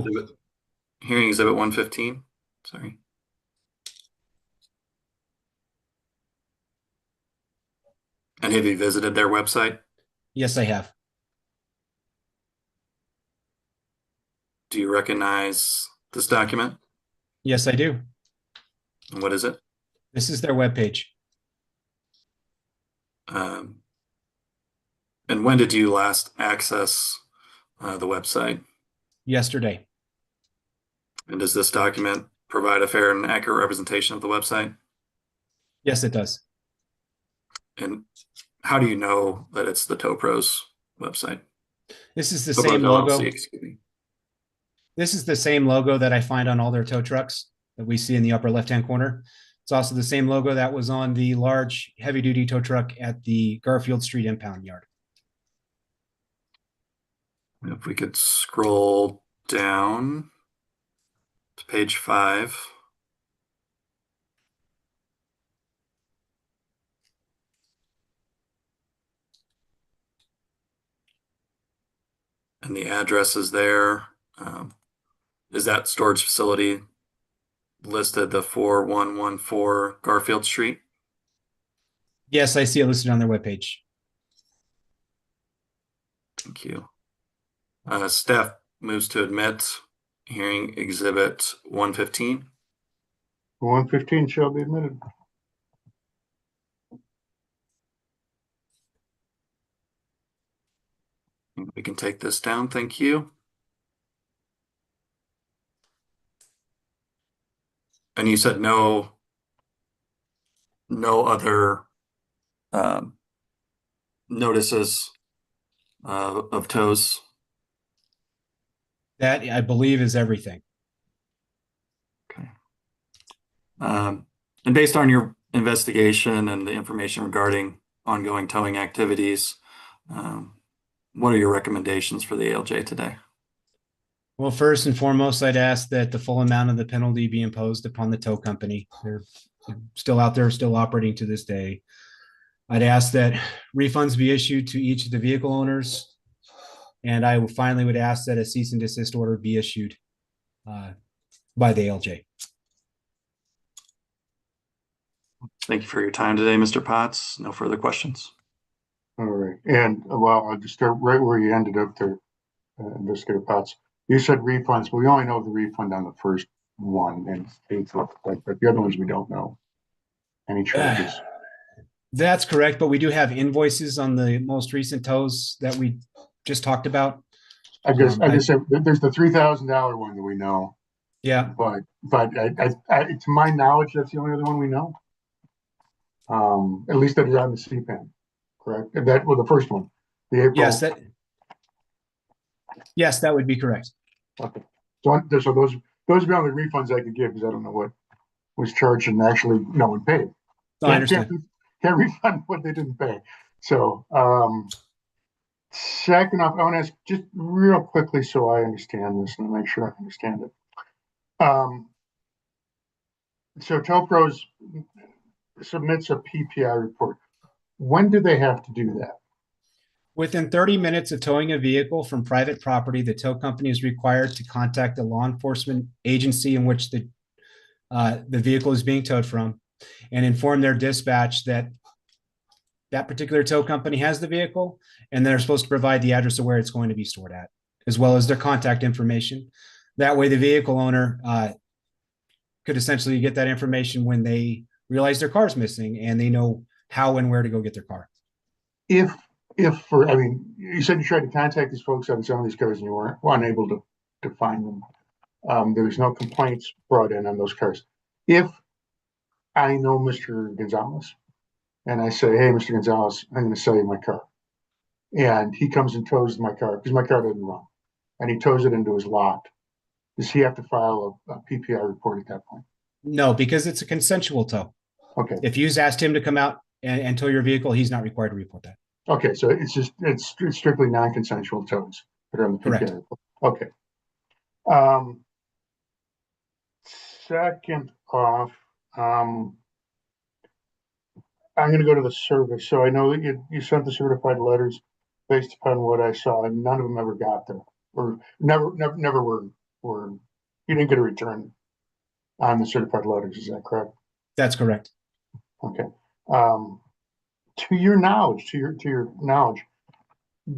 hearing exhibit 115. Sorry. And have you visited their website? Yes, I have. Do you recognize this document? Yes, I do. And what is it? This is their webpage. And when did you last access the website? Yesterday. And does this document provide a fair and accurate representation of the website? Yes, it does. And how do you know that it's the Tow Pros website? This is the Tow Pros same logo. LLC, excuse me. This is the same logo that I find on all their tow trucks that we see in the upper left-hand corner. It's also the same logo that was on the large heavy-duty tow truck at the Garfield Street impound yard. If we could scroll down to page 5. And the address is there. Is that storage facility listed the 4114 Garfield Street? Yes, I see it listed on their webpage. Thank you. Staff moves to admit hearing exhibit 115. 115 shall be admitted. We can take this down. Thank you. And you said no other notices of tows. That, I believe, is everything. Okay. And based on your investigation and the information regarding ongoing towing activities, what are your recommendations for the ALJ today? Well, first and foremost, I'd ask that the full amount of the penalty be imposed upon the tow company. They're still out there, still operating to this day. I'd ask that refunds be issued to each of the vehicle owners. And I finally would ask that a cease and desist order be issued by the ALJ. Thank you for your time today, Mr. Potts. No further questions. All right. And well, I'll just start right where you ended up there, Investigator Potts. You said refunds. We only know the refund on the first one in April, but the other ones we don't know. Any charges? That's correct, but we do have invoices on the most recent tows that we just talked about. I just said there's the $3,000 one that we know, Yeah, but to my knowledge, that's the only other one we know. At least that is on the CPAN, correct? And that was the first one. The April. Yes, that would be correct. Okay. So those are the only refunds I could give because I don't know what was charged and actually no one paid. No, I understand. Can't refund what they didn't pay. So second off, I want to ask just real quickly so I understand this and make sure I understand it. So TowPros submits a PPI report. When do they have to do that? Within 30 minutes of towing a vehicle from private property, the tow company is required to contact the law enforcement agency in which the vehicle is being towed from and inform their dispatch that that particular tow company has the vehicle and they're supposed to provide the address of where it's going to be stored at, as well as their contact information. That way the vehicle owner could essentially get that information when they realize their car's missing and they know how and where to go get their car. You said you tried to contact these folks on some of these cars and you were unable to find them. There was no complaints brought in on those cars. If I know Mr. Gonzalez and I say, hey, Mr. Gonzalez, I'm going to sell you my car. And he comes and tows my car because my car doesn't run and he tows it into his lot. Does he have to file a PPI report at that point? No, because it's a consensual tow. Okay. If you asked him to come out and tow your vehicle, he's not required to report that. Okay, so it's strictly non-consensual tows that are on the PPI Correct. report. Okay. Second off, I'm going to go to the service. So I know that you sent the certified letters based upon what I saw, and none of them ever got there, or never were. You didn't get a return on the certified letters. Is that correct? That's correct. Okay. To your knowledge,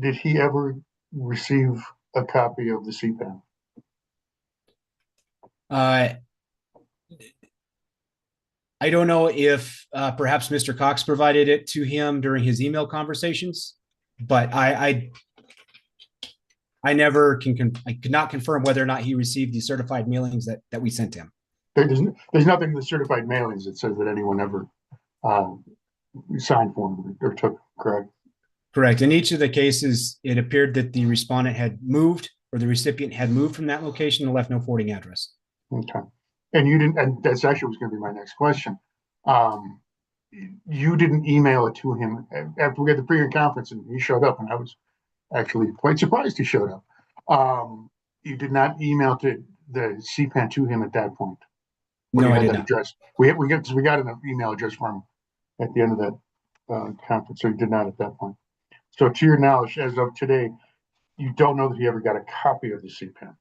did he ever receive a copy of the CPAN? I don't know if perhaps Mr. Cox provided it to him during his email conversations, but I could not confirm whether or not he received the certified mailings that we sent him. There's nothing in the certified mailings that says that anyone ever signed for him or took, correct? Correct. In each of the cases, it appeared that the respondent had moved or the recipient had moved from that location and left no forwarding address. Okay. And you didn't, and that's actually was going to be my next question. You didn't email it to him after we had the pre-hearing conference and he showed up, and I was actually quite surprised he showed up. You did not email the CPAN to him at that point. No, I did not. Address. We got an email address from him at the end of that conference, so he did not at that point. So to your knowledge, as of today, you don't know that he ever got a copy of the CPAN.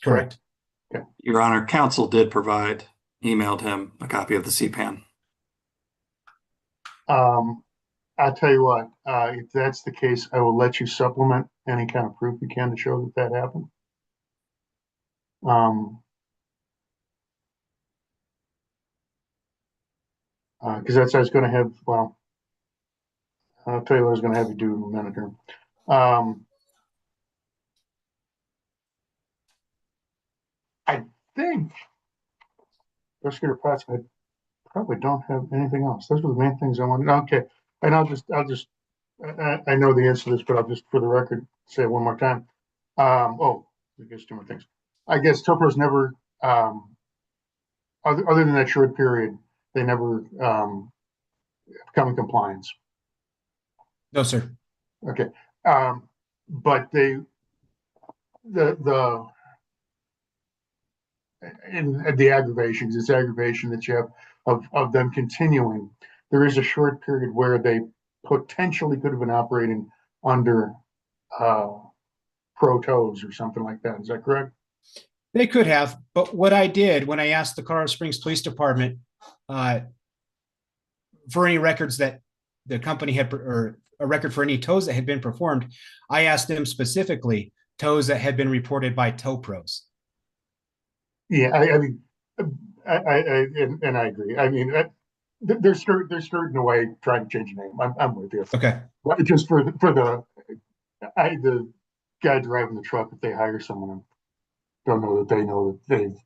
Correct. Okay. Your Honor, counsel did emailed him a copy of the CPAN. I'll tell you what, if that's the case, I will let you supplement any kind of proof you can to show that happened. Because that's what I was going to have. Well, I'll tell you what I was going to have you do in a minute here. I think, Investigator Potts, I probably don't have anything else. Those were the main things I wanted. Okay, and I'll just. I know the answer to this, but I'll just, for the record, say it one more time. I guess two more things. I guess TowPros never, other than that short period, they never come in compliance. No, sir. Okay, but the aggravations, it's aggravation that you have of them continuing. There is a short period where they potentially could have been operating under pro tows or something like that. Is that correct? They could have, but what I did when I asked the Colorado Springs Police Department for any records that the company had, or a record for any tows that had been performed, I asked them specifically tows that had been reported by tow pros. Yeah, I mean, and I agree. I mean, they're starting away trying to change the name. I'm with you. Okay. But just for the guy driving the truck, if they hire someone, don't know that they've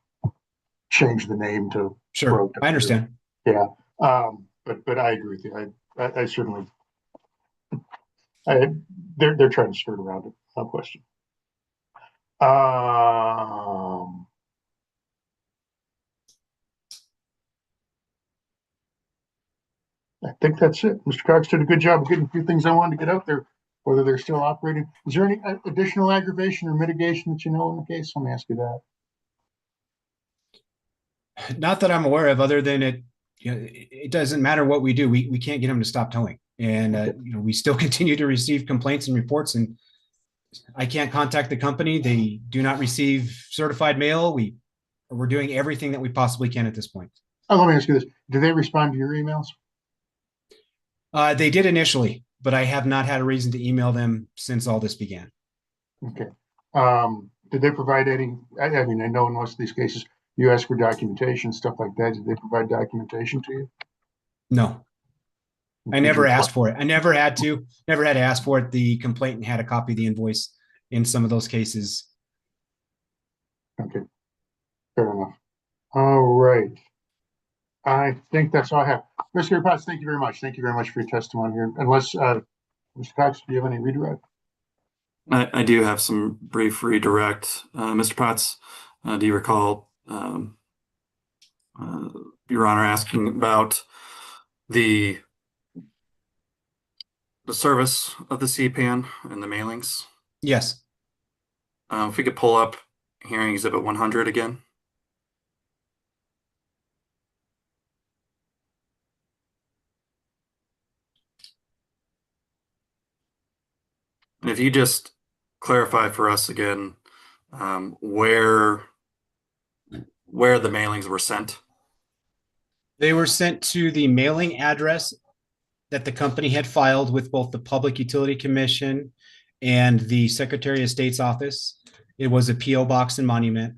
changed the name to Sure. Pro. I understand. Yeah. But I agree with you. I certainly, they're trying to skirt around it. No question. I think that's it. Mr. Cox did a good job of getting a few things I wanted to get out there, whether they're still operating. Is there any additional aggravation or mitigation that you know in the case? Let me ask you that. Not that I'm aware of, other than it doesn't matter what we do. We can't get them to stop towing. And, we still continue to receive complaints and reports, and I can't contact the company. They do not receive certified mail. We're doing everything that we possibly can at this point. Oh, let me ask you this. Do they respond to your emails? They did initially, but I have not had a reason to email them since all this began. Okay. Did they provide any, I mean, I know in most of these cases, you ask for documentation, stuff like that. Did they provide documentation to you? No, I never asked for it. I never had to ask for it. The complainant had a copy of the invoice in some of those cases. Okay, fair enough. All right. I think that's all I have. Mr. Potts, thank you very much. Thank you very much for your testimony here. Unless, Mr. Cox, do you have any redirect? I do have some brief redirect. Mr. Potts, do you recall Your Honor asking about the service of the CPAN and the mailings? Yes. If we could pull up hearing exhibit 100 again. And if you just clarify for us again where the mailings were sent. They were sent to the mailing address that the company had filed with both the Public Utility Commission and the Secretary of State's office. It was a PO box and monument.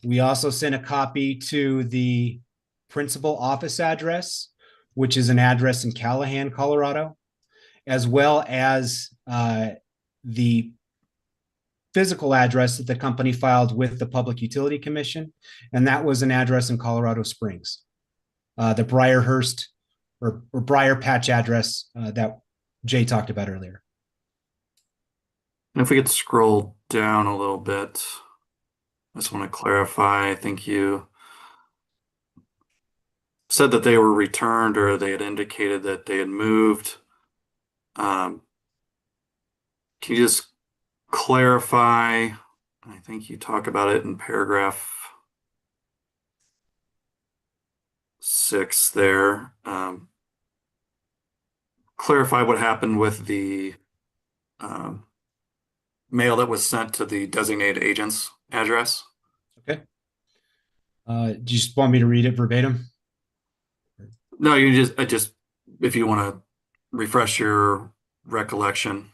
We also sent a copy to the principal office address, which is an address in Callahan, Colorado, as well as the physical address that the company filed with the Public Utility Commission, and that was an address in Colorado Springs. The Briarhurst or Briar Patch address that Jay talked about earlier. And if we could scroll down a little bit, I just want to clarify, I think you said that they were returned or they had indicated that they had moved. Can you just clarify? I think you talk about it in paragraph 6 there. Clarify what happened with the mail that was sent to the designated agent's address. Okay. Do you just want me to read it verbatim? No, you just if you want to refresh your recollection.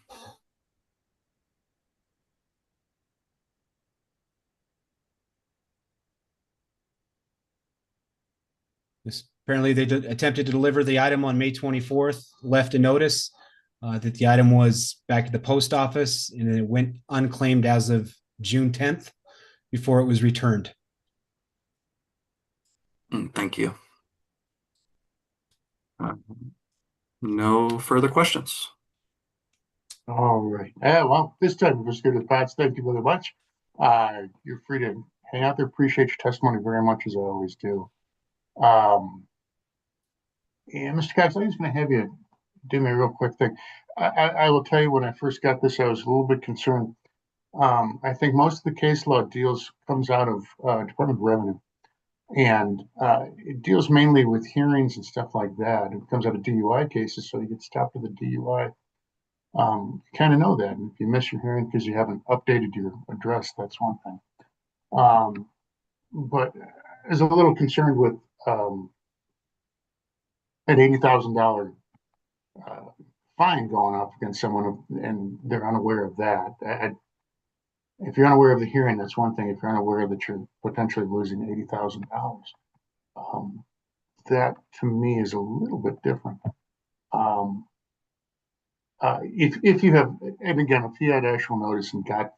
Apparently they attempted to deliver the item on May 24th, left a notice that the item was back at the post office, and it went unclaimed as of June 10th before it was returned. Thank you. No further questions. All right. Well, this time, Mr. Potts, thank you very much. You're free to hang out there. Appreciate your testimony very much, as I always do. And Mr. Cox, I'm just going to have you do me a real quick thing. I will tell you, when I first got this, I was a little bit concerned. I think most of the case law comes out of Department of Revenue, and it deals mainly with hearings and stuff like that. It comes out of DUI cases, so you get stopped with a DUI. You kind of know that. And if you miss your hearing because you haven't updated your address, that's one thing. But I was a little concerned with an $80,000 fine going off against someone, and they're unaware of that. If you're unaware of the hearing, that's one thing. If you're unaware that you're potentially losing $80,000, that to me is a little bit different. If you have, and again, if you had actual notice and got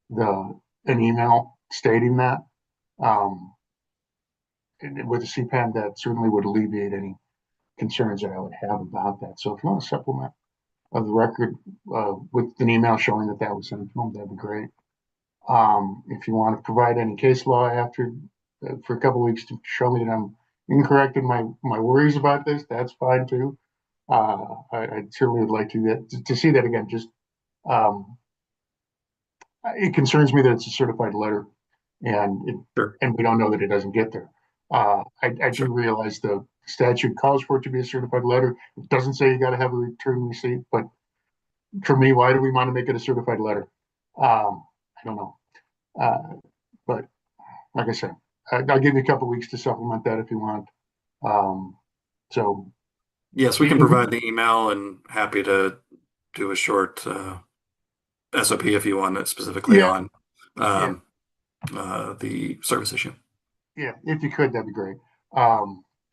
an email stating that, with the CPAN, that certainly would alleviate any concerns that I would have about that. So if you want to supplement of the record with an email showing that was sent to them, that'd be great. If you want to provide any case law after for a couple of weeks to show me that I'm incorrect in my worries about this, that's fine too. I certainly would like to see that again. Just it concerns me that it's a certified letter, and we don't know that it doesn't get there. I do realize the statute calls for it to be a certified letter. It doesn't say you got to have a return receipt, but for me, why do we want to make it a certified letter? I don't know. But like I said, I'll give you a couple weeks to supplement that if you want. So yes, we can provide the email, and happy to do a short SOP if you want it specifically on the service issue. Yeah, if you could, that'd be great.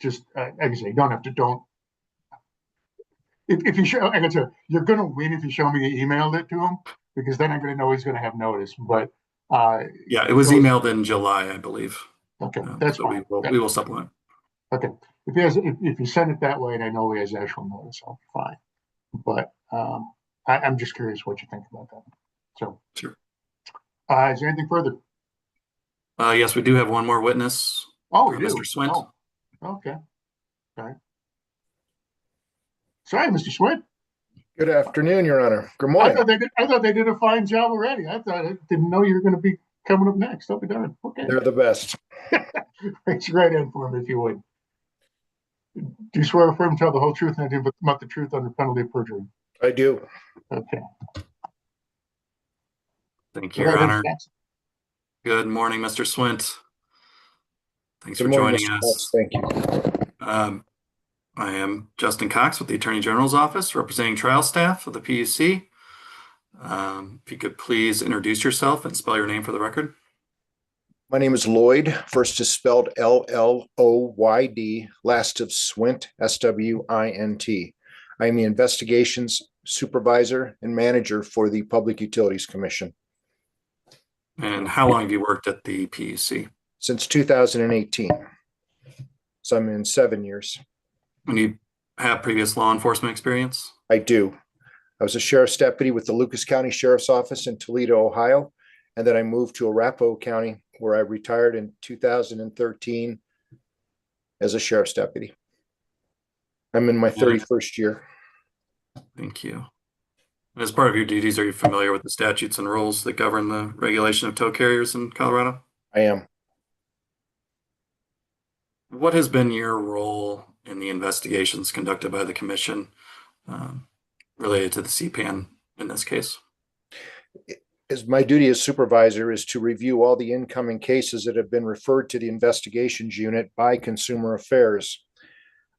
Just like I say, if you show, I can tell you, you're going to win if you show me you emailed it to him, because then I'm going to know he's going to have notice. But yeah, it was emailed in July, I believe. Okay, that's so fine. We will supplement. Okay, if you send it that way, and I know he has actual notice, I'll be fine. But I'm just curious what you think about that. So sure. Is there anything further? Yes, we do have one more witness. Oh, we do. Mr. Swint. Oh, okay. All right. Sorry, Mr. Swint. Good afternoon, Your Honor. Good morning. I thought they did a fine job already. I didn't know you were going to be coming up next. I'll be darned. Okay. They're the best. Raise your right hand for him if you would. Do you swear or affirm to tell the whole truth and nothing but the truth under penalty of perjury? I do. Okay. Thank you, Your Honor. Good morning, Mr. Swint. Thanks for joining us. Thank you. I am Justin Cox with the Attorney General's Office, representing trial staff of the PUC. If you could please introduce yourself and spell your name for the record. My name is Lloyd. First is spelled L-L-O-Y-D, last of Swint, S-W-I-N-T. I am the investigations supervisor and manager for the Public Utilities Commission. And how long have you worked at the PUC? Since 2018. So I'm in 7 years. And you have previous law enforcement experience? I do. I was a sheriff's deputy with the Lucas County Sheriff's Office in Toledo, Ohio. And then I moved to Arapahoe County, where I retired in 2013 as a sheriff's deputy. I'm in my 31st year. Thank you. As part of your duties, are you familiar with the statutes and rules that govern the regulation of tow carriers in Colorado? I am. What has been your role in the investigations conducted by the commission related to the CPAN in this case? As my duty as supervisor is to review all the incoming cases that have been referred to the investigations unit by Consumer Affairs.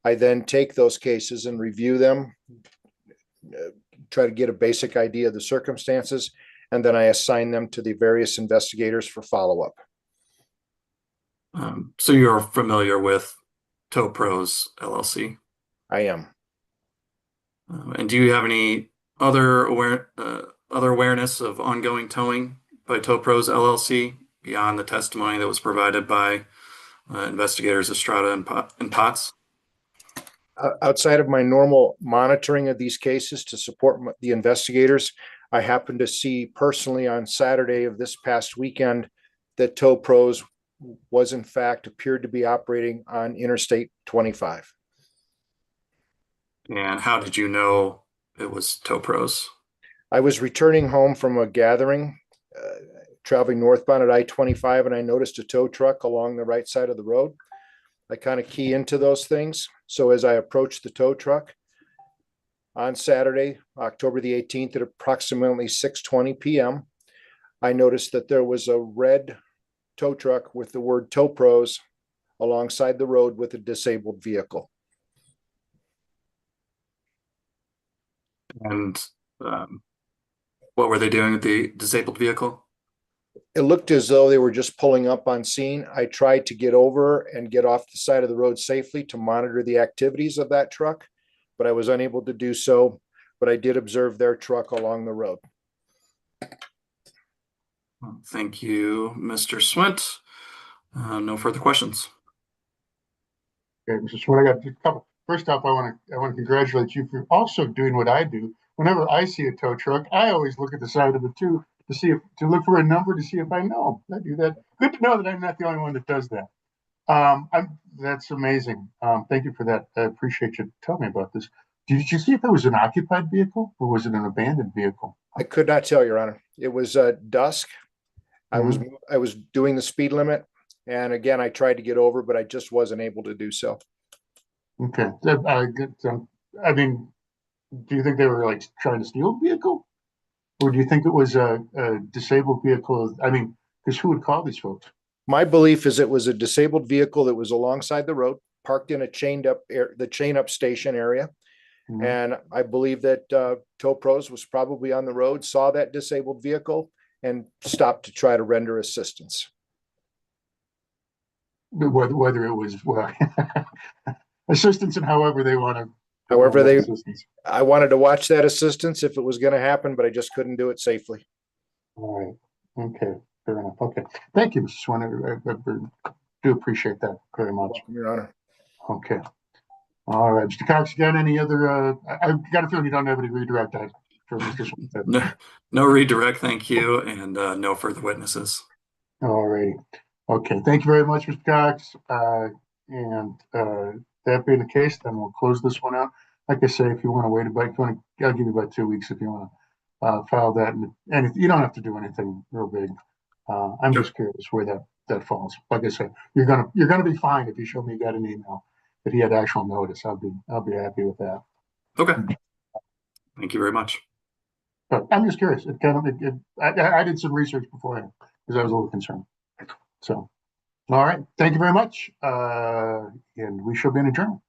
I then take those cases and review them, try to get a basic idea of the circumstances, and then I assign them to the various investigators for follow-up. So you're familiar with Tow Pros LLC? I am. And do you have any other awareness of ongoing towing by Tow Pros LLC beyond the testimony that was provided by investigators Estrada and Potts? Outside of my normal monitoring of these cases to support the investigators, I happened to see personally on Saturday of this past weekend that Tow Pros was in fact appeared to be operating on Interstate 25. And how did you know it was Tow Pros? I was returning home from a gathering, traveling northbound at I-25, and I noticed a tow truck along the right side of the road. I kind of key into those things. So as I approached the tow truck, On Saturday, October the 18th at approximately 6:20 p.m., I noticed that there was a red tow truck with the word Tow Pros alongside the road with a disabled vehicle. And what were they doing with the disabled vehicle? It looked as though they were just pulling up on scene. I tried to get over and get off the side of the road safely to monitor the activities of that truck, but I was unable to do so. But I did observe their truck along the road. Well, thank you, Mr. Swint. No further questions. Okay, Mr. Swint, I got a couple. First off, I want to congratulate you for also doing what I do. Whenever I see a tow truck, I always look at the side of it too to look for a number to see if I know. I do that. Good to know that I'm not the only one that does that. That's amazing. Thank you for that. I appreciate you telling me about this. Did you see if it was an occupied vehicle or was it an abandoned vehicle? I could not tell, Your Honor. It was dusk. I was doing the speed limit, and again, I tried to get over, but I just wasn't able to do so. Okay. I mean, do you think they were like trying to steal a vehicle, or do you think it was a disabled vehicle? I mean, because who would call these folks? My belief is it was a disabled vehicle that was alongside the road, parked in a the chain up station area. And I believe that Tow Pros was probably on the road, saw that disabled vehicle, and stopped to try to render assistance. Whether it was assistance and however they want to. However, I wanted to watch that assistance if it was going to happen, but I just couldn't do it safely. All right. Okay. Fair enough. Okay. Thank you, Mr. Swint. I do appreciate that very much. Welcome, Your Honor. Okay. All right. Mr. Cox, you got any other? I've got a feeling you don't have any redirect. For Mr. Swint. No redirect, thank you, and no further witnesses. All right. Okay. Thank you very much, Mr. Cox. That being the case, then we'll close this one out. Like I say, if you want to wait I'll give you about 2 weeks if you want to file that. And you don't have to do anything real big. I'm just curious where that falls. Like I said, you're gonna be fine if you show me you got an email that he had actual notice. I'll be happy with that. Okay. Thank you very much. But I'm just curious. I did some research beforehand because I was a little concerned. So, all right. Thank you very much. And we shall be in adjournment.